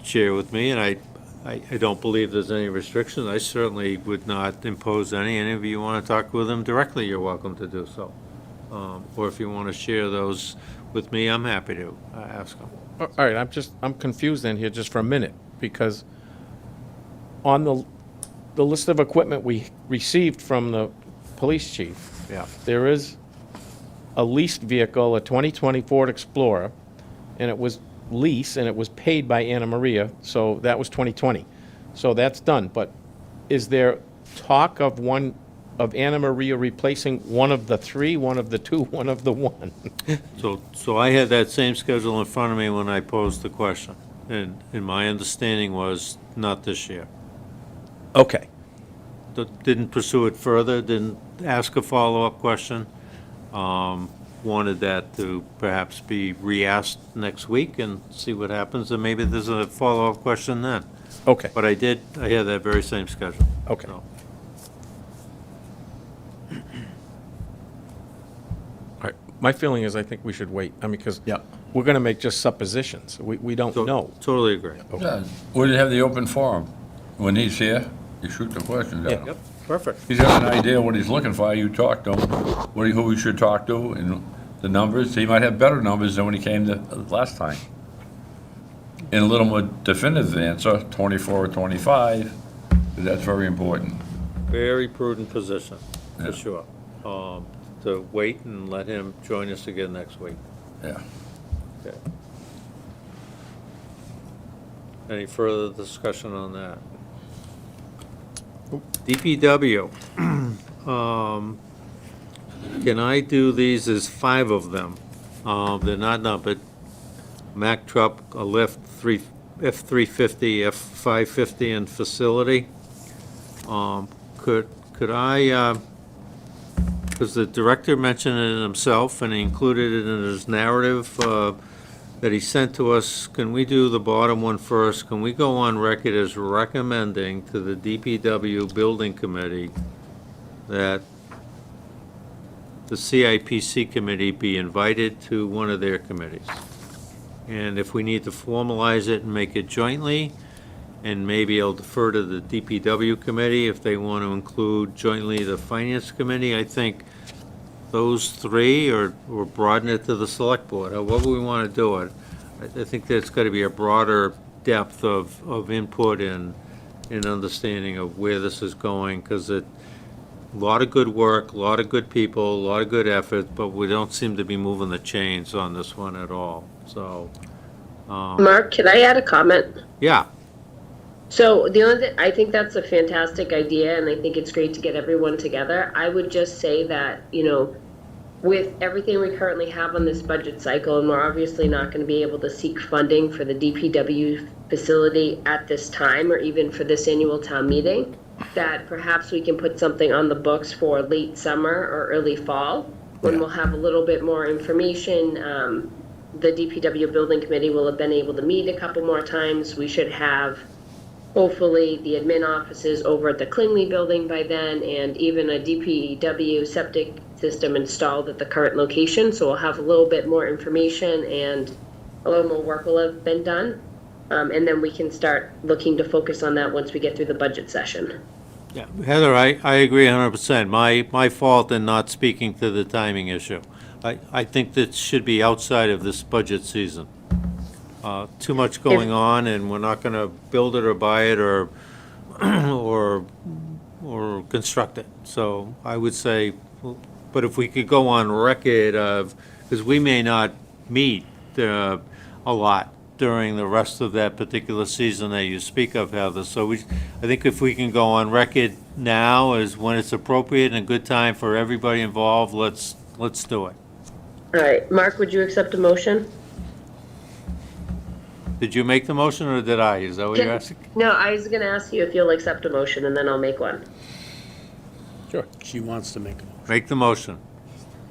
share with me, and I don't believe there's any restrictions. I certainly would not impose any. Any of you want to talk with him directly, you're welcome to do so. Or if you want to share those with me, I'm happy to ask them. all right, I'm confused then here just for a minute, because on the list of equipment we received from the police chief, Yeah. there is a leased vehicle, a 2020 Ford Explorer, and it was lease, and it was paid by Anna Maria, so that was 2020. So that's done, but is there talk of Anna Maria replacing one of the three, one of the two, one of the one? So I had that same schedule in front of me when I posed the question, and my understanding was not this year. Okay, Didn't pursue it further, didn't ask a follow-up question. Wanted that to perhaps be re-asked next week and see what happens, and maybe there's a follow-up question then. okay, But I had that very same schedule. okay. So, All right, my feeling is I think we should wait, because Yep. we're gonna make just suppositions. We don't know. Totally agree. Yeah, we have the open forum. When he's here, you shoot the questions at him. Yep, perfect. He's got an idea what he's looking for, you talk to him, who we should talk to, and the numbers. He might have better numbers than when he came the last time. And a little more definitive answer, 24 or 25, 'cause that's very important. Very prudent position, Yeah. for sure. To wait and let him join us again next week. Yeah. Okay. Any further discussion on that? DPW. Can I do these as 5 of them? They're not numbered. Mack truck, a lift, F-350, F-550, and facility. Could I, because the director mentioned it himself, and he included it in his narrative that he sent to us, can we do the bottom one first? Can we go on record as recommending to the DPW Building Committee that the CIPC committee be invited to one of their committees? And if we need to formalize it and make it jointly, and maybe I'll defer to the DPW committee if they want to include jointly the finance committee, I think those 3, or broaden it to the select board, however we want to do it. I think there's got to be a broader depth of input and understanding of where this is going, because A lot of good work, a lot of good people, a lot of good effort, but we don't seem to be moving the chains on this one at all, so, Mark, can I add a comment? yeah. So the only thing, I think that's a fantastic idea, and I think it's great to get everyone together. I would just say that, with everything we currently have on this budget cycle, and we're obviously not going to be able to seek funding for the DPW facility at this time, or even for this annual town meeting, that perhaps we can put something on the books for late summer or early fall, when we'll have a little bit more information. The DPW building committee will have been able to meet a couple more times. We should have hopefully the admin offices over at the Klingley building by then, and even a DPW septic system installed at the current location. So we'll have a little bit more information and a little more work will have been done. And then we can start looking to focus on that once we get through the budget session. Yeah, Heather, I agree 100%. My fault in not speaking to the timing issue. I think that should be outside of this budget season. Too much going on, and we're not going to build it or buy it or construct it. So I would say, but if we could go on record of, because we may not meet a lot during the rest of that particular season that you speak of, Heather. So I think if we can go on record now as when it's appropriate and a good time for everybody involved, let's do it. All right, Mark, would you accept a motion? Did you make the motion or did I? Is that what you're asking? No, I was going to ask you if you'll accept a motion, and then I'll make one. Sure. She wants to make a motion. Make the motion.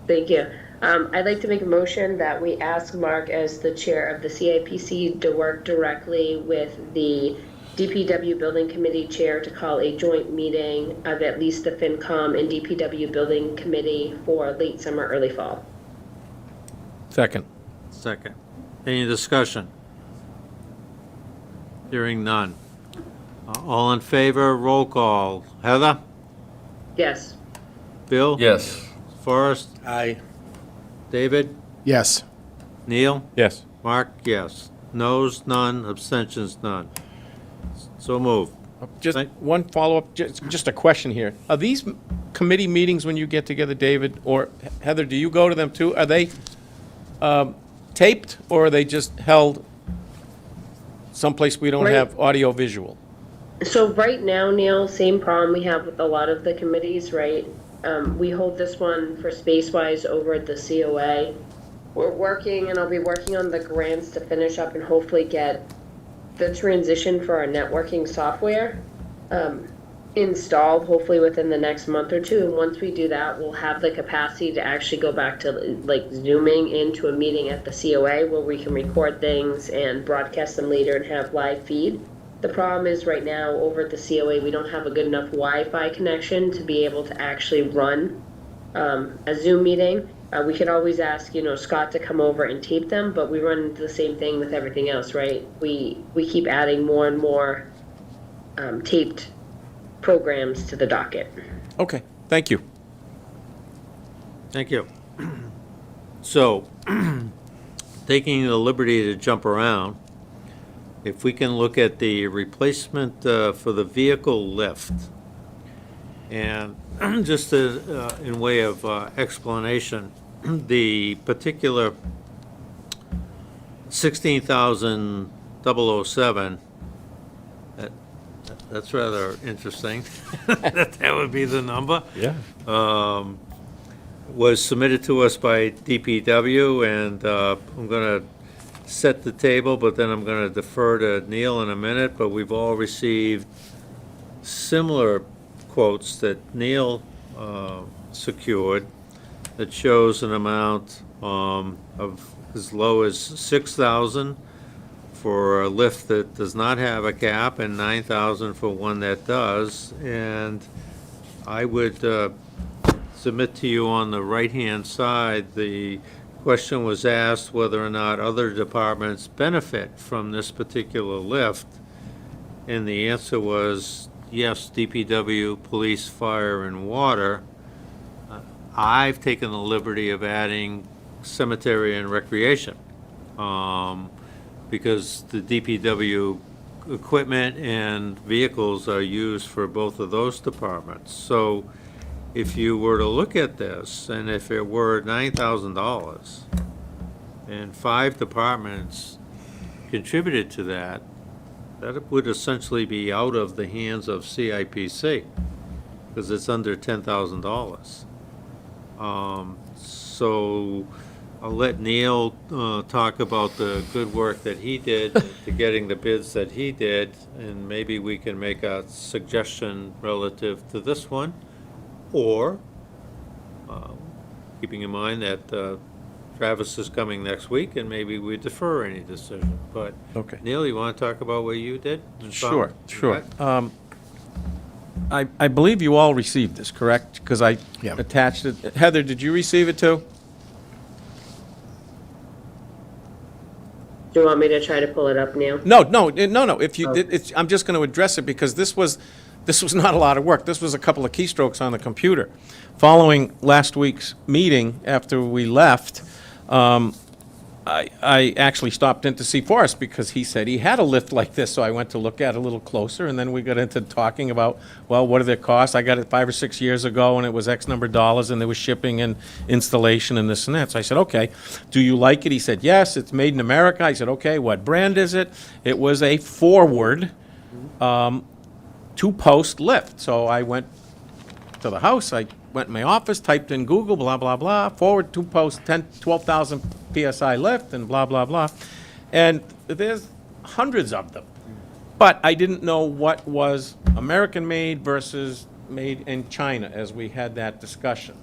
Thank you. I'd like to make a motion that we ask Mark, as the chair of the CIPC, to work directly with the DPW Building Committee chair to call a joint meeting of at least the FinCom and DPW Building Committee for late summer, early fall. Second. Second. Any discussion? Hearing none. All in favor, roll call. Heather? Yes. Bill? Yes. Forrest? Aye. David? Yes. Neil? Yes. Mark? Yes. Noes, none. Abstentions, none. So move. Just Thank- one follow-up, just a question here. Are these committee meetings when you get together, David, or Heather, do you go to them too? Are they taped, or are they just held someplace we don't Right. have audio visual? So right now, Neil, same problem we have with a lot of the committees, right? We hold this one for Spacewise over at the COA. We're working, and I'll be working on the grants to finish up and hopefully get the transition for our networking software installed, hopefully within the next month or two. And once we do that, we'll have the capacity to actually go back to like Zooming into a meeting at the COA where we can record things and broadcast them later and have live feed. The problem is right now over at the COA, we don't have a good enough Wi-Fi connection to be able to actually run a Zoom meeting. We could always ask, Scott to come over and tape them, but we run into the same thing with everything else, right? We keep adding more and more taped programs to the docket. Okay, thank you. Thank you. So, taking the liberty to jump around, if we can look at the replacement for the vehicle lift, and just in way of explanation, the particular 16,007, that's rather interesting, that would be the number. Yeah. Was submitted to us by DPW, and I'm going to set the table, but then I'm going to defer to Neil in a minute, but we've all received similar quotes that Neil secured that shows an amount of as low as $6,000 for a lift that does not have a cap and $9,000 for one that does. And I would submit to you on the right-hand side, the question was asked whether or not other departments benefit from this particular lift. And the answer was yes, DPW, police, fire, and water. I've taken the liberty of adding cemetery and recreation, because the DPW equipment and vehicles are used for both of those departments. So if you were to look at this, and if it were $9,000, and 5 departments contributed to that, that would essentially be out of the hands of CIPC, because it's under $10,000. So I'll let Neil talk about the good work that he did to getting the bids that he did, and maybe we can make a suggestion relative to this one, or keeping in mind that Travis is coming next week, and maybe we defer any decision. But Okay. Neil, you want to talk about what you did? and Sure, found? sure. Okay. I believe you all received this, correct? Because I Yeah. attached it. Heather, did you receive it too? Do you want me to try to pull it up now? No, no, no. If you did, I'm just going to address it because this was not a lot of work. This was a couple of keystrokes on the computer. Following last week's meeting, after we left, I actually stopped in to see Forrest because he said he had a lift like this, so I went to look at it a little closer, and then we got into talking about, well, what did it cost? I got it 5 or 6 years ago, and it was X number of dollars, and there was shipping and installation and this and that. So I said, okay, do you like it? He said, yes, it's made in America. I said, okay, what brand is it? It was a forward 2-post lift. So I went to the house, I went in my office, typed in Google, blah, blah, blah, forward 2-post 12,000 PSI lift, and blah, blah, blah. And there's hundreds of them. But I didn't know what was American-made versus made in China, as we had that discussion.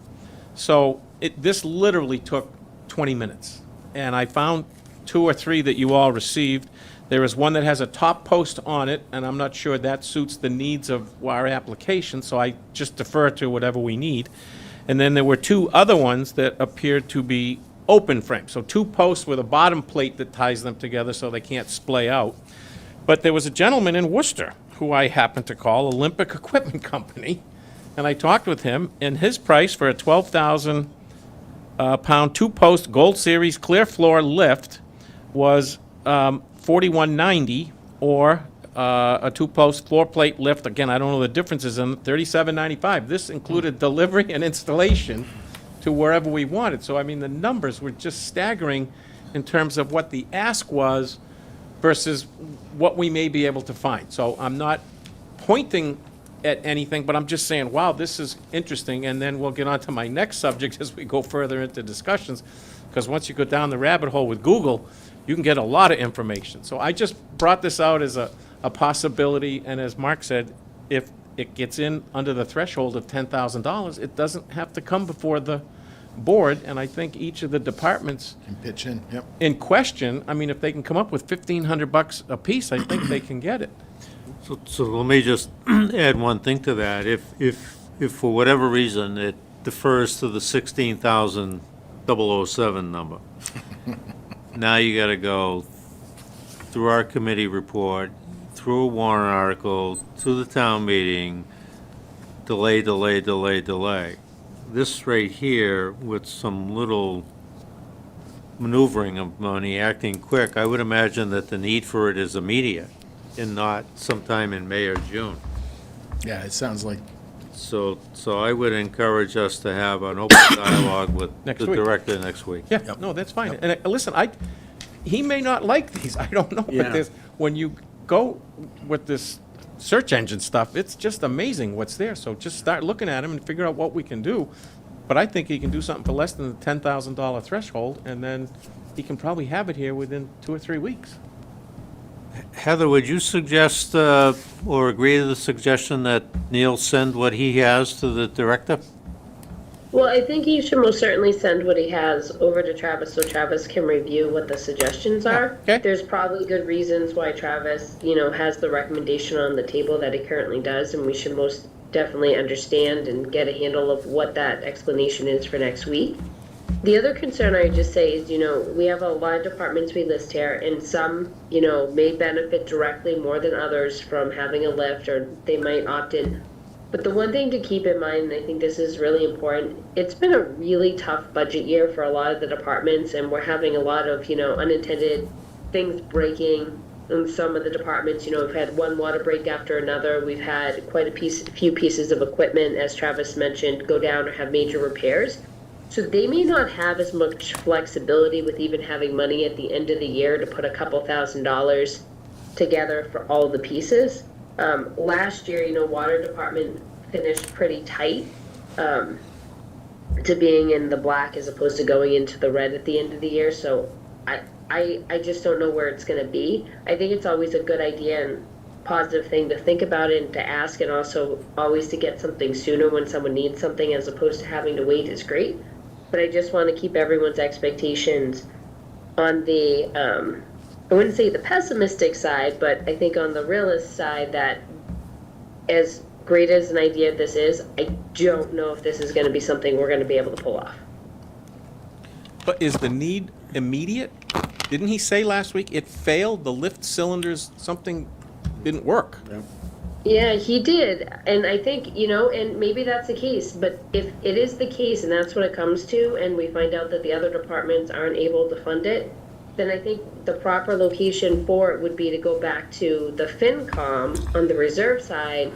So this literally took 20 minutes. And I found 2 or 3 that you all received. There is one that has a top post on it, and I'm not sure that suits the needs of our application, so I just defer to whatever we need. And then there were 2 other ones that appeared to be open frame, so 2 posts with a bottom plate that ties them together so they can't splay out. But there was a gentleman in Worcester who I happened to call Olympic Equipment Company, and I talked with him, and his price for a 12,000 pound 2-post Gold Series clear floor lift was $41.90, or a 2-post floor plate lift. Again, I don't know the differences in $37.95. This included delivery and installation to wherever we wanted. So I mean, the numbers were just staggering in terms of what the ask was versus what we may be able to find. So I'm not pointing at anything, but I'm just saying, wow, this is interesting. And then we'll get on to my next subject as we go further into discussions, because once you go down the rabbit hole with Google, you can get a lot of information. So I just brought this out as a possibility, and as Mark said, if it gets in under the threshold of $10,000, it doesn't have to come before the board, and I think each of the departments Can pitch in, yep. in question, I mean, if they can come up with $1,500 apiece, I think they can get it. So let me just add one thing to that. If for whatever reason it defers to the 16,007 number, now you got to go through our committee report, through a warrant article, to the town meeting, delay. This right here, with some little maneuvering of money, acting quick, I would imagine that the need for it is immediate and not sometime in May or June. Yeah, it sounds like, So I would encourage us to have an open dialogue with Next the week. director next week. Yeah, no, that's fine. And listen, he may not like these, I don't know, Yeah. but this, when you go with this search engine stuff, it's just amazing what's there. So just start looking at them and figure out what we can do. But I think he can do something for less than the $10,000 threshold, and then he can probably have it here within 2 or 3 weeks. Heather, would you suggest, or agree to the suggestion that Neil send what he has to the director? Well, I think he should most certainly send what he has over to Travis so Travis can review what the suggestions are. okay. There's probably good reasons why Travis, has the recommendation on the table that he currently does, and we should most definitely understand and get a handle of what that explanation is for next week. The other concern I would just say is, we have a lot of departments we list here, and some, may benefit directly more than others from having a lift, or they might opt in. But the one thing to keep in mind, and I think this is really important, it's been a really tough budget year for a lot of the departments, and we're having a lot of, unintended things breaking, in some of the departments, we've had one water break after another. We've had quite a few pieces of equipment, as Travis mentioned, go down or have major repairs. So they may not have as much flexibility with even having money at the end of the year to put a couple $1,000s together for all the pieces. Last year, water department finished pretty tight to being in the black as opposed to going into the red at the end of the year. So I just don't know where it's going to be. I think it's always a good idea and positive thing to think about it and to ask, and also always to get something sooner when someone needs something as opposed to having to wait is great. But I just want to keep everyone's expectations on the, I wouldn't say the pessimistic side, but I think on the realist side that as great as an idea this is, I don't know if this is going to be something we're going to be able to pull off. But is the need immediate? Didn't he say last week it failed? The lift cylinders, something didn't work. Yeah, he did. And I think, and maybe that's the case, but if it is the case and that's what it comes to, and we find out that the other departments aren't able to fund it, then I think the proper location for it would be to go back to the FinCom on the reserve side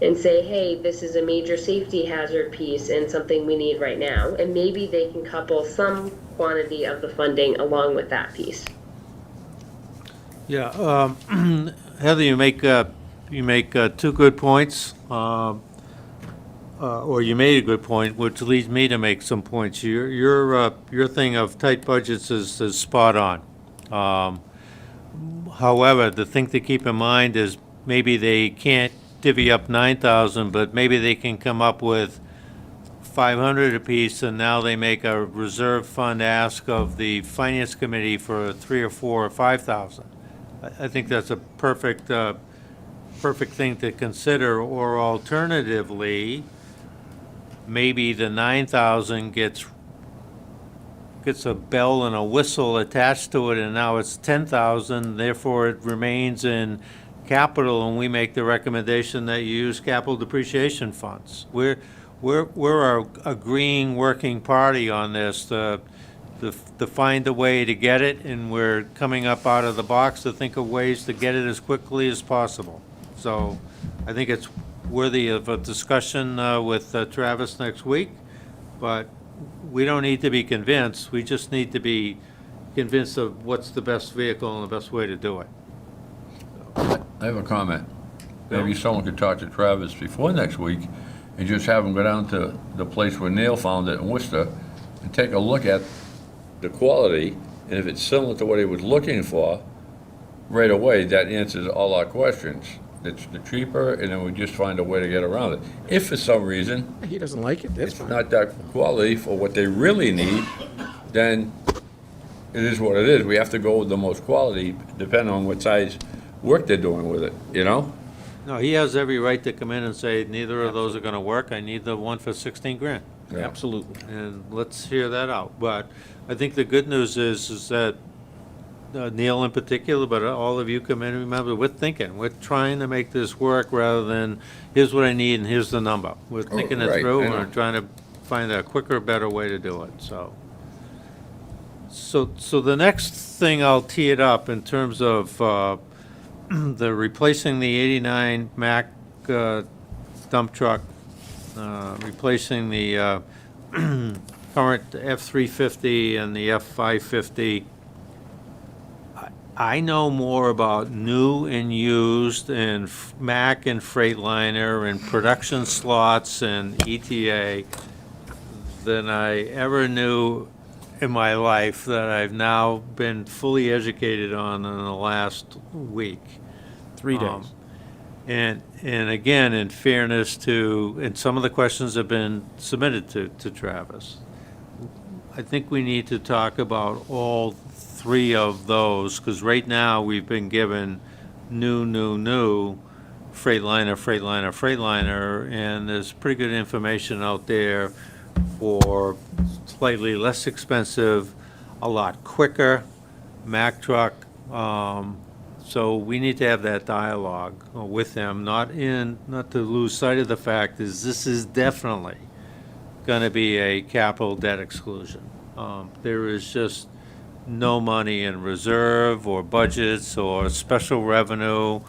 and say, hey, this is a major safety hazard piece and something we need right now. And maybe they can couple some quantity of the funding along with that piece. Yeah, Heather, you make two good points, or you made a good point, which leads me to make some points. Your thing of tight budgets is spot on. However, the thing to keep in mind is maybe they can't divvy up 9,000, but maybe they can come up with 500 apiece, and now they make a reserve fund ask of the finance committee for 3 or 4 or 5,000. I think that's a perfect thing to consider. Or alternatively, maybe the 9,000 gets a bell and a whistle attached to it, and now it's 10,000. Therefore, it remains in capital, and we make the recommendation that you use capital depreciation funds. We're our agreeing working party on this to find a way to get it, and we're coming up out of the box to think of ways to get it as quickly as possible. So I think it's worthy of a discussion with Travis next week, but we don't need to be convinced. We just need to be convinced of what's the best vehicle and the best way to do it. I have a comment. Maybe someone could talk to Travis before next week and just have him go down to the place where Neil found it in Worcester and take a look at the quality, and if it's similar to what he was looking for, right away, that answers all our questions. It's the cheaper, and then we just find a way to get around it. If for some reason He doesn't like it, that's it's fine. not that quality for what they really need, then it is what it is. We have to go with the most quality, depending on what size work they're doing with it, No, he has every right to come in and say, neither of those are gonna work. I need the one for 16 grand. Yeah. Absolutely. And let's hear that out. But I think the good news is that Neil in particular, but all of you come in and remember, we're thinking, we're trying to make this work rather than, here's what I need and here's the number. We're thinking it right, through, I and know. we're trying to find a quicker, better way to do it, so. So the next thing, I'll tee it up in terms of the replacing the 89 Mack dump truck, replacing the current F-350 and the F-550. I know more about new and used and Mack and Freightliner and production slots and ETA than I ever knew in my life, that I've now been fully educated on in the last week. 3 days. And again, in fairness to, and some of the questions have been submitted to Travis, I think we need to talk about all 3 of those, because right now we've been given new, Freightliner, and there's pretty good information out there for slightly less expensive, a lot quicker Mack truck. So we need to have that dialogue with them, not to lose sight of the fact is this is definitely going to be a capital debt exclusion. There is just no money in reserve or budgets or special revenue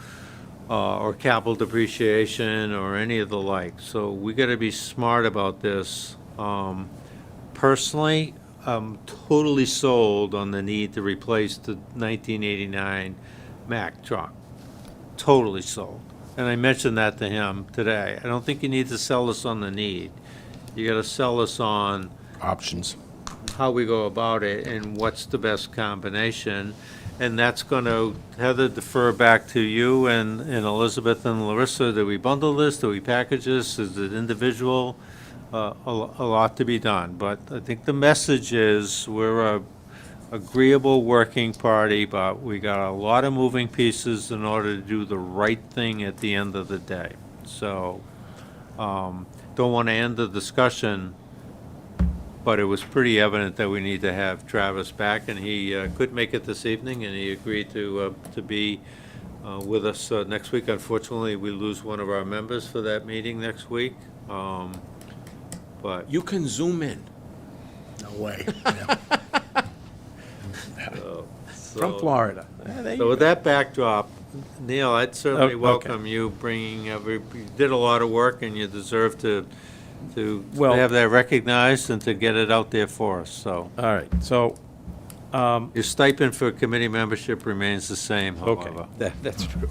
or capital depreciation or any of the like. So we got to be smart about this. Personally, I'm totally sold on the need to replace the 1989 Mack truck. Totally sold. And I mentioned that to him today. I don't think you need to sell us on the need. You got to sell us on Options. how we go about it and what's the best combination. And that's going to, Heather, defer back to you and Elizabeth and Larissa. Do we bundle this? Do we package this? Is it individual? A lot to be done. But I think the message is we're a agreeable working party, but we got a lot of moving pieces in order to do the right thing at the end of the day. So, don't want to end the discussion, but it was pretty evident that we need to have Travis back, and he could make it this evening, and he agreed to be with us next week. Unfortunately, we lose one of our members for that meeting next week, but You can zoom in No way. from Florida. There So you with go. that backdrop, Neil, I'd certainly Okay. welcome you bringing, you did a lot of work and you deserve to Well- have that recognized and to get it out there for us, so. All right, so, Your stipend for committee membership remains the same, okay, however. that's true.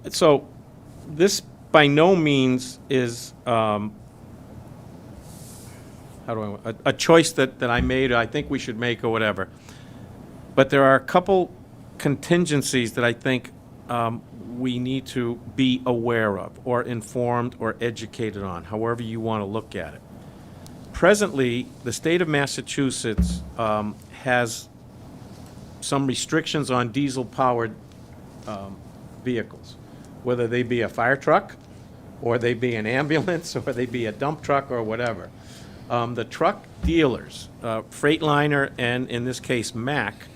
So, this by no means is, how do a choice that I made, or I think we should make, or whatever. But there are a couple contingencies that I think we need to be aware of, or informed, or educated on, however you want to look at it. Presently, the state of Massachusetts has some restrictions on diesel-powered vehicles, whether they be a fire truck, or they be an ambulance, or they be a dump truck, or whatever. The truck dealers, Freightliner and in this case Mack,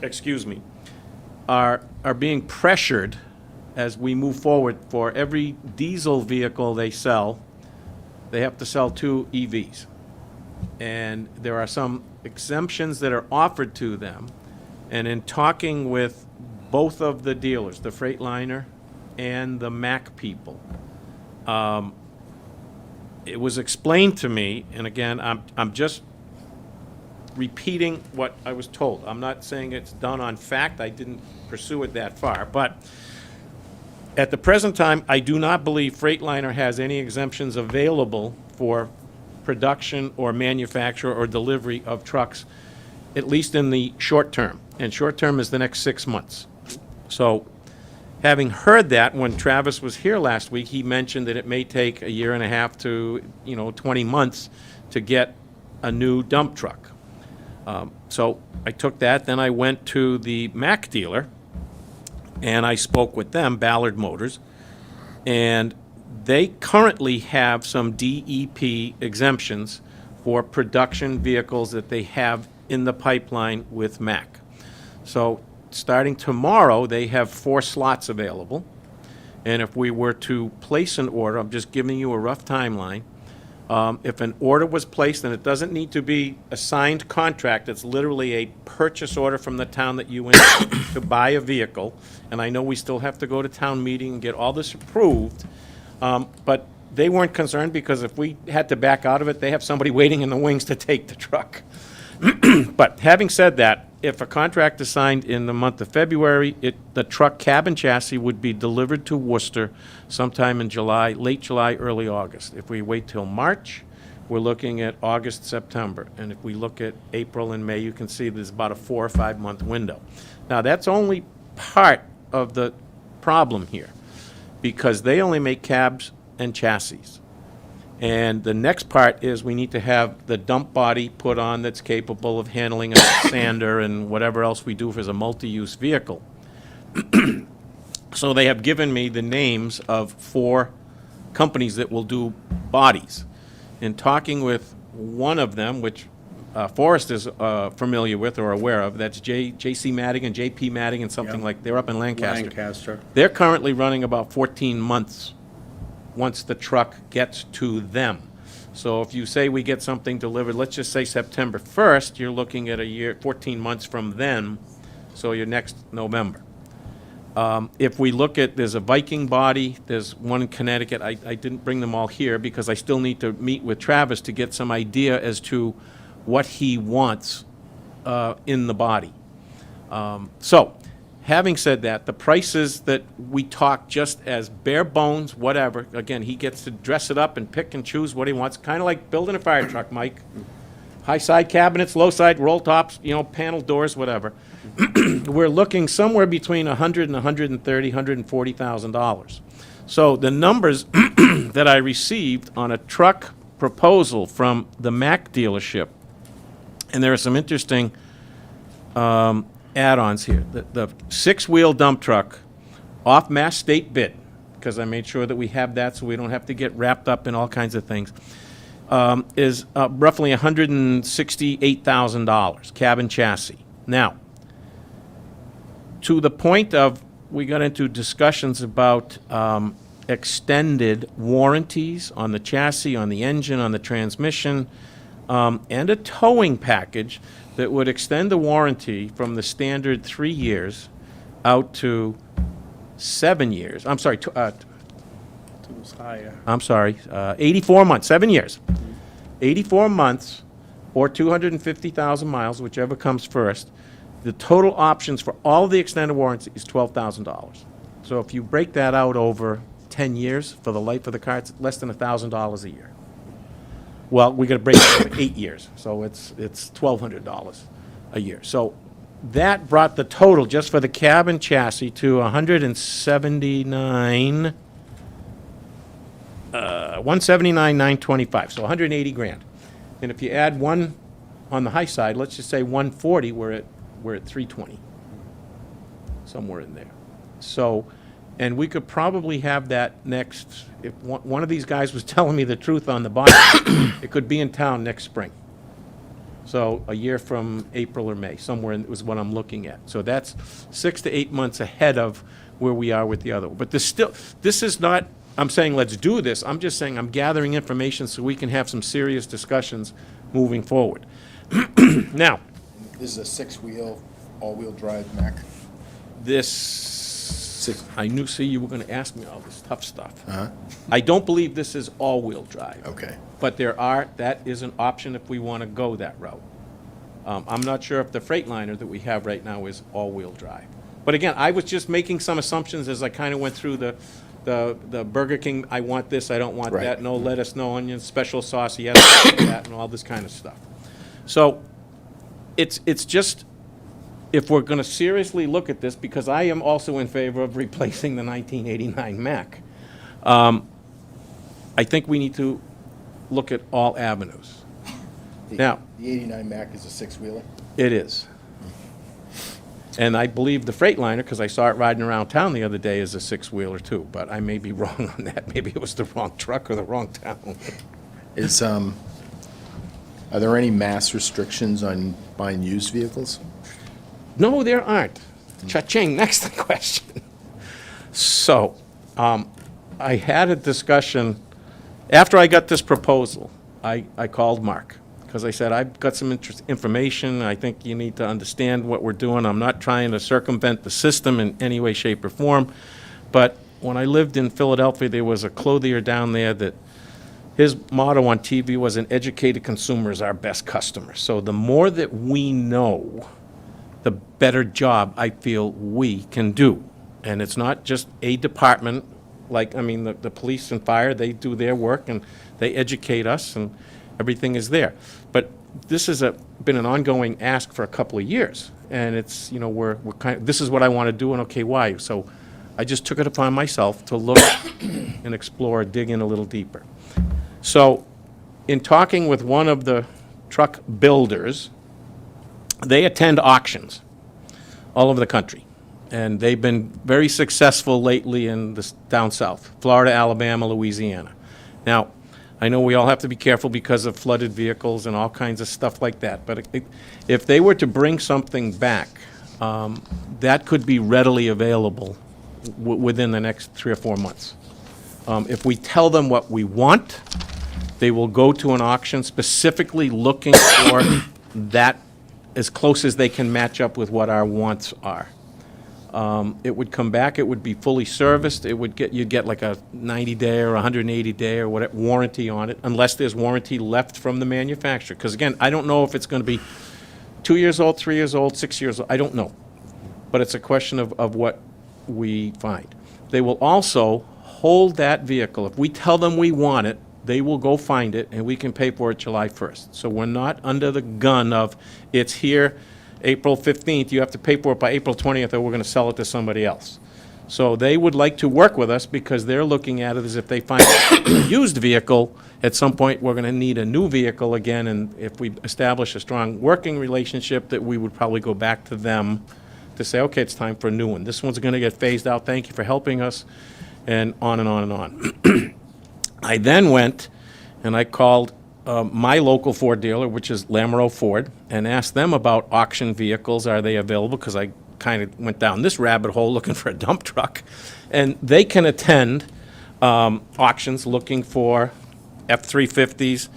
excuse me, are being pressured as we move forward. For every diesel vehicle they sell, they have to sell 2 EVs. And there are some exemptions that are offered to them. And in talking with both of the dealers, the Freightliner and the Mack people, it was explained to me, and again, I'm just repeating what I was told. I'm not saying it's done on fact. I didn't pursue it that far. But at the present time, I do not believe Freightliner has any exemptions available for production or manufacture or delivery of trucks, at least in the short term. And short term is the next 6 months. So having heard that, when Travis was here last week, he mentioned that it may take 1.5 to 20 months to get a new dump truck. So I took that, then I went to the Mack dealer, and I spoke with them, Ballard Motors, and they currently have some DEP exemptions for production vehicles that they have in the pipeline with Mack. So starting tomorrow, they have 4 slots available, and if we were to place an order, I'm just giving you a rough timeline, if an order was placed, and it doesn't need to be a signed contract, it's literally a purchase order from the town that you went to buy a vehicle, and I know we still have to go to town meeting and get all this approved, but they weren't concerned, because if we had to back out of it, they have somebody waiting in the wings to take the truck. But having said that, if a contract is signed in the month of February, the truck cab and chassis would be delivered to Worcester sometime in July, late July, early August. If we wait till March, we're looking at August, September. And if we look at April and May, you can see there's about a 4 or 5 month window. Now, that's only part of the problem here, because they only make cabs and chassis. And the next part is we need to have the dump body put on that's capable of handling a sander and whatever else we do as a multi-use vehicle. So they have given me the names of 4 companies that will do bodies. In talking with one of them, which Forrest is familiar with or aware of, that's J.C. Madigan, J.P. Madigan, something Yep. like, they're up in Lancaster. Lancaster. They're currently running about 14 months once the truck gets to them. So if you say we get something delivered, let's just say September 1st, you're looking at a year, 14 months from then, so you're next November. If we look at, there's a Viking body, there's one in Connecticut. I didn't bring them all here because I still need to meet with Travis to get some idea as to what he wants in the body. So, having said that, the prices that we talk just as bare bones, whatever, again, he gets to dress it up and pick and choose what he wants, kind of like building a fire truck, Mike. High side cabinets, low side roll tops, panel doors, whatever. We're looking somewhere between $100,000 and $130,000, $140,000. So the numbers that I received on a truck proposal from the Mack dealership, and there are some interesting add-ons here. The six-wheel dump truck, off Mass State bid, because I made sure that we have that so we don't have to get wrapped up in all kinds of things, is roughly $168,000, cabin chassis. Now, to the point of, we got into discussions about extended warranties on the chassis, on the engine, on the transmission, and a towing package that would extend the warranty from the standard 3 years out to 7 years. I'm sorry, It was higher. 84 months, 7 years. 84 months or 250,000 miles, whichever comes first. The total options for all the extended warranty is $12,000. So if you break that out over 10 years for the life of the car, it's less than $1,000 a year. Well, we got to break it over 8 years, so it's $1,200 a year. So that brought the total just for the cabin chassis to $179,925, so 180 grand. And if you add one on the high side, let's just say 140, we're at 320, somewhere in there. So, and we could probably have that next, if one of these guys was telling me the truth on the body, it could be in town next spring. So a year from April or May, somewhere in, was what I'm looking at. So that's 6 to 8 months ahead of where we are with the other one. But this is not, I'm saying let's do this. I'm just saying I'm gathering information so we can have some serious discussions moving forward. Now, This is a six-wheel, all-wheel drive Mack. I knew, see, you were going to ask me all this tough stuff. Uh-huh. I don't believe this is all-wheel drive. Okay. But that is an option if we want to go that route. I'm not sure if the Freightliner that we have right now is all-wheel drive. But again, I was just making some assumptions as I kind of went through the Burger King, I want this, I don't want Right. that, no lettuce, no onions, special sauce, yes, that, and all this kind of stuff. So, it's just, if we're going to seriously look at this, because I am also in favor of replacing the 1989 Mack, I think we need to look at all avenues. Now, The 89 Mack is a six-wheeler? it is. And I believe the Freightliner, because I saw it riding around town the other day, is a six-wheeler too, but I may be wrong on that. Maybe it was the wrong truck or the wrong town. Are there any mass restrictions on buying used vehicles? No, there aren't. Cha-ching, next question. So, I had a discussion, after I got this proposal, I called Mark, because I said, I've got some information, I think you need to understand what we're doing. I'm not trying to circumvent the system in any way, shape, or form, but when I lived in Philadelphia, there was a clothier down there that his motto on TV was, an educated consumer is our best customer. So the more that we know, the better job I feel we can do. And it's not just a department, like, I mean, the police and fire, they do their work and they educate us and everything is there. But this has been an ongoing ask for a couple of years. And it's, we're kind of, this is what I want to do, and okay, why? So I just took it upon myself to look and explore, dig in a little deeper. So, in talking with one of the truck builders, they attend auctions all over the country. And they've been very successful lately in down south, Florida, Alabama, Louisiana. Now, I know we all have to be careful because of flooded vehicles and all kinds of stuff like that. But if they were to bring something back, that could be readily available within the next 3 or 4 months. If we tell them what we want, They will go to an auction specifically looking for that as close as they can match up with what our wants are. It would come back, it would be fully serviced, you'd get like a 90-day or 180-day or whatever warranty on it, unless there's warranty left from the manufacturer. Because again, I don't know if it's going to be 2 years old, 3 years old, 6 years old, I don't know. But it's a question of what we find. They will also hold that vehicle. If we tell them we want it, they will go find it, and we can pay for it July 1st. So we're not under the gun of, it's here April 15th, you have to pay for it by April 20th, or we're going to sell it to somebody else. So they would like to work with us because they're looking at it as if they find a used vehicle, at some point, we're going to need a new vehicle again, and if we establish a strong working relationship, that we would probably go back to them to say, okay, it's time for a new one. This one's going to get phased out, thank you for helping us, and on and on and on. I then went and I called my local Ford dealer, which is Lamoureux Ford, and asked them about auction vehicles. Are they available? Because I kind of went down this rabbit hole looking for a dump truck. And they can attend auctions looking for F-350s,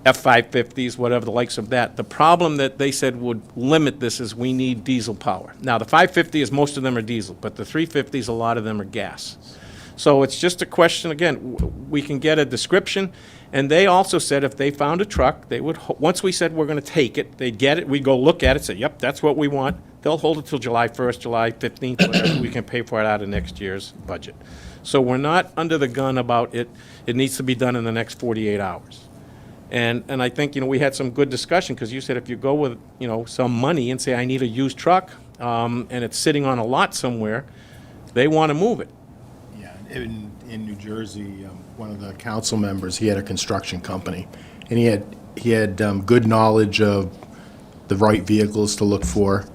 F-550s, whatever the likes of that. The problem that they said would limit this is we need diesel power. Now, the 550 is, most of them are diesel, but the 350s, a lot of them are gas. So it's just a question, again, we can get a description, and they also said if they found a truck, they would, once we said we're going to take it, they'd get it, we'd go look at it, say, yep, that's what we want. They'll hold it till July 1st, July 15th, whatever, we can pay for it out of next year's budget. So we're not under the gun about it, it needs to be done in the next 48 hours. And I think, we had some good discussion, because you said if you go with, some money and say, I need a used truck, and it's sitting on a lot somewhere, they want to move it. Yeah, in New Jersey, one of the council members, he had a construction company, and he had good knowledge of the right vehicles to look for,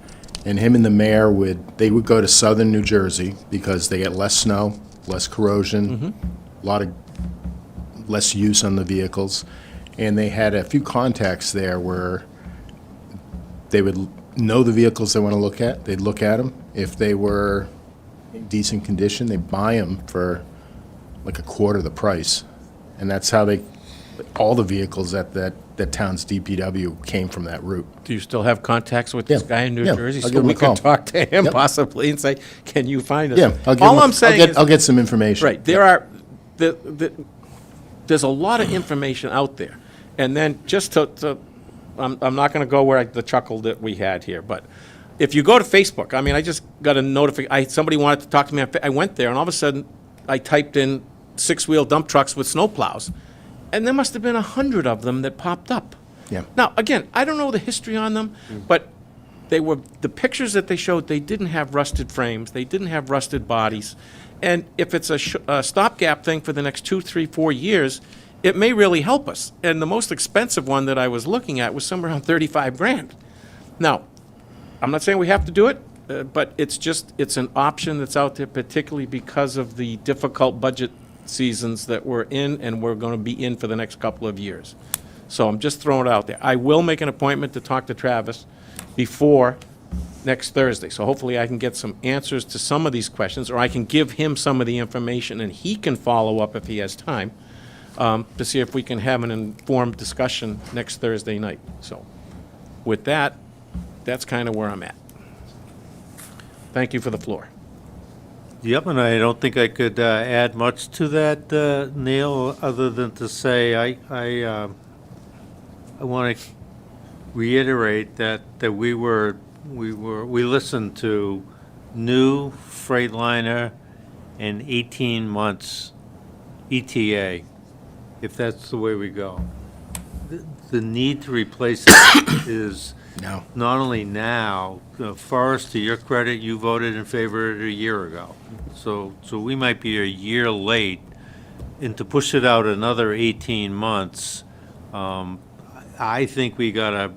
and him and the mayor would go to southern New Jersey because they get less snow, less corrosion, a lot of less use on the vehicles, and they had a few contacts there where they would know the vehicles they want to look at, they'd look at them. If they were in decent condition, they'd buy them for like a quarter the price. And that's how all the vehicles at that town's DPW came from that route. Do you still have contacts with this Yeah. guy in New Yeah, Jersey? I'll So give him we a call. can talk to him Yep. possibly and say, can you find us? Yeah, All I'm saying is, I'll get some information. right, there are, there's a lot of information out there. And then just to I'm not going to go where the chuckle that we had here, but if you go to Facebook, I just got a notification, somebody wanted to talk to me, I went there, and all of a sudden, I typed in six-wheel dump trucks with snow plows, and there must have been 100 of them that popped up. Yeah. Now, again, I don't know the history on them, but the pictures that they showed, they didn't have rusted frames, they didn't have rusted bodies, and if it's a stopgap thing for the next 2, 3, 4 years, it may really help us. And the most expensive one that I was looking at was somewhere around 35 grand. Now, I'm not saying we have to do it, but it's an option that's out there, particularly because of the difficult budget seasons that we're in and we're going to be in for the next couple of years. So I'm just throwing it out there. I will make an appointment to talk to Travis before next Thursday. So hopefully I can get some answers to some of these questions, or I can give him some of the information and he can follow up if he has time, to see if we can have an informed discussion next Thursday night. So with that, that's kind of where I'm at. Thank you for the floor. Yep, and I don't think I could add much to that, Neil, other than to say I want to reiterate that we listened to new Freightliner and 18 months ETA, if that's the way we go. The need to replace it is No. not only now, Forrest, to your credit, you voted in favor of it a year ago. So we might be a year late, and to push it out another 18 months, I think we gotta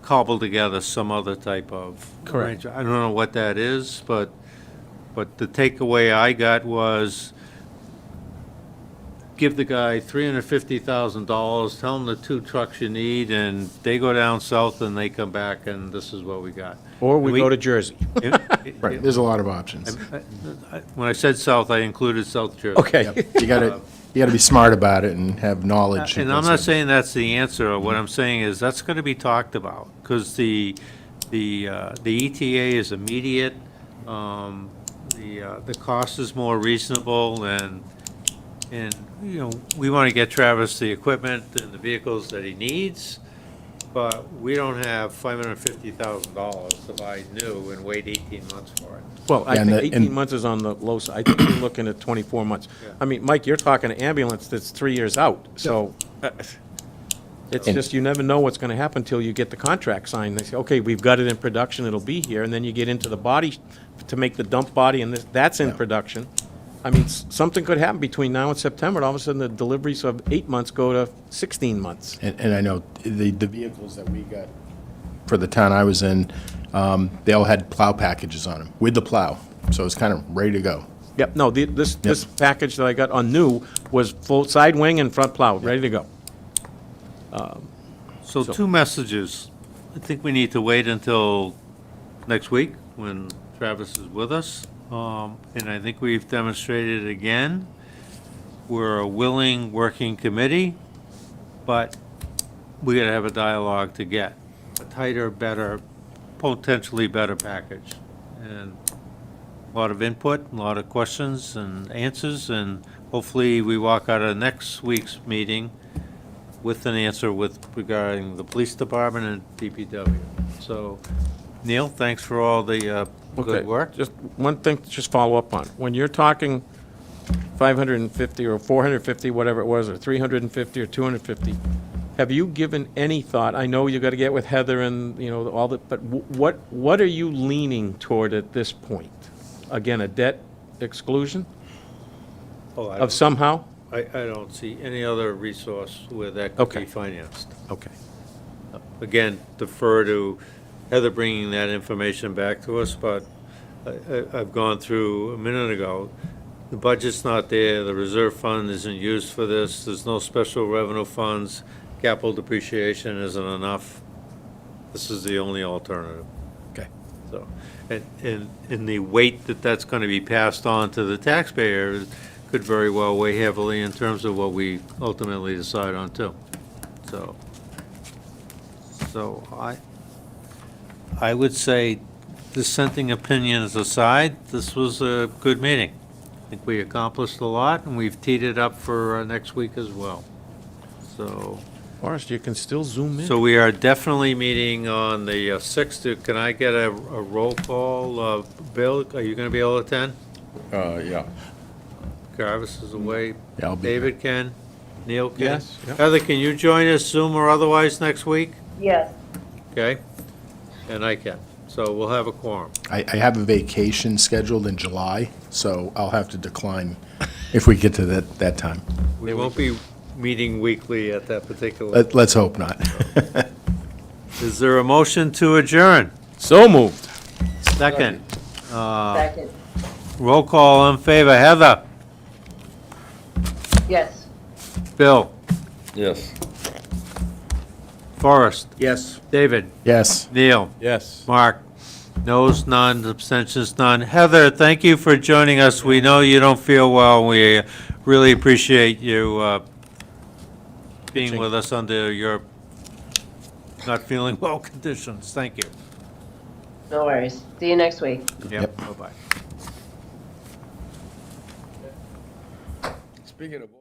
cobble together some other type of Correct. arrangement. I don't know what that is, but the takeaway I got was, give the guy $350,000, tell him the 2 trucks you need, and they go down south and they come back and this is what we got. Or we go to Jersey. Right, there's a lot of options. When I said south, I included South Jersey. Okay. Yep. You gotta, you gotta be smart about it and have knowledge. And I'm not saying that's the answer. What I'm saying is that's going to be talked about, because the ETA is immediate. The cost is more reasonable, and, you know, we want to get Travis the equipment and the vehicles that he needs, but we don't have $550,000 to buy new and wait 18 months for it. Well, I Yeah, and think the- 18 and- months is on the low side. I think you're looking at 24 months. Yeah. I mean, Mike, you're talking an ambulance that's 3 years out, so it's And- just, you never know what's going to happen until you get the contract signed. They say, okay, we've got it in production, it'll be here, and then you get into the body to make the dump body, and that's in Yeah. production. I mean, something could happen between now and September, and all of a sudden, the deliveries of 8 months go to 16 months. And I know the vehicles that we got for the town I was in, they all had plow packages on them, with the plow, so it's kind of ready to go. Yep, no, this package that I got on new was full side wing and front plow, ready to go. So 2 messages. I think we need to wait until next week when Travis is with us. And I think we've demonstrated again, we're a willing working committee, but we gotta have a dialogue to get a tighter, better, potentially better package. And a lot of input, a lot of questions and answers, and hopefully we walk out of next week's meeting with an answer regarding the police department and DPW. So, Neil, thanks for all the Okay, good work. just one thing to just follow up on. When you're talking 550 or 450, whatever it was, or 350 or 250, have you given any thought, I know you got to get with Heather and, you know, all that, but what are you leaning toward at this point? Again, a debt exclusion Oh, of somehow? I don't see any other resource where that could Okay. be financed. Okay. Again, defer to Heather bringing that information back to us, but I've gone through a minute ago. The budget's not there, the reserve fund isn't used for this, there's no special revenue funds, capital depreciation isn't enough. This is the only alternative. Okay. So, and the weight that that's going to be passed on to the taxpayer could very well weigh heavily in terms of what we ultimately decide on too. So I would say, dissenting opinions aside, this was a good meeting. I think we accomplished a lot, and we've teed it up for next week as well. So. Forrest, you can still zoom in. So we are definitely meeting on the 6th. Can I get a roll call? Bill, are you going to be able to attend? Yeah. Jarvis is away. Yeah, I'll be here. David can. Neil can. Yes, yeah. Heather, can you join us Zoom or otherwise next week? Yes. Okay? And I can. So we'll have a quorum. I have a vacation scheduled in July, so I'll have to decline if we get to that time. We won't be meeting weekly at that particular. Let's hope not. Is there a motion to adjourn? So moved. Second. Second. Roll call in favor. Heather? Yes. Bill? Yes. Forrest? Yes. David? Yes. Neil? Yes. Mark? Noes, none, abstentions, none. Heather, thank you for joining us. We know you don't feel well. We really appreciate you being with us under your not feeling well conditions. Thank you. No worries. See you next week. Yep, bye-bye. Speaking of.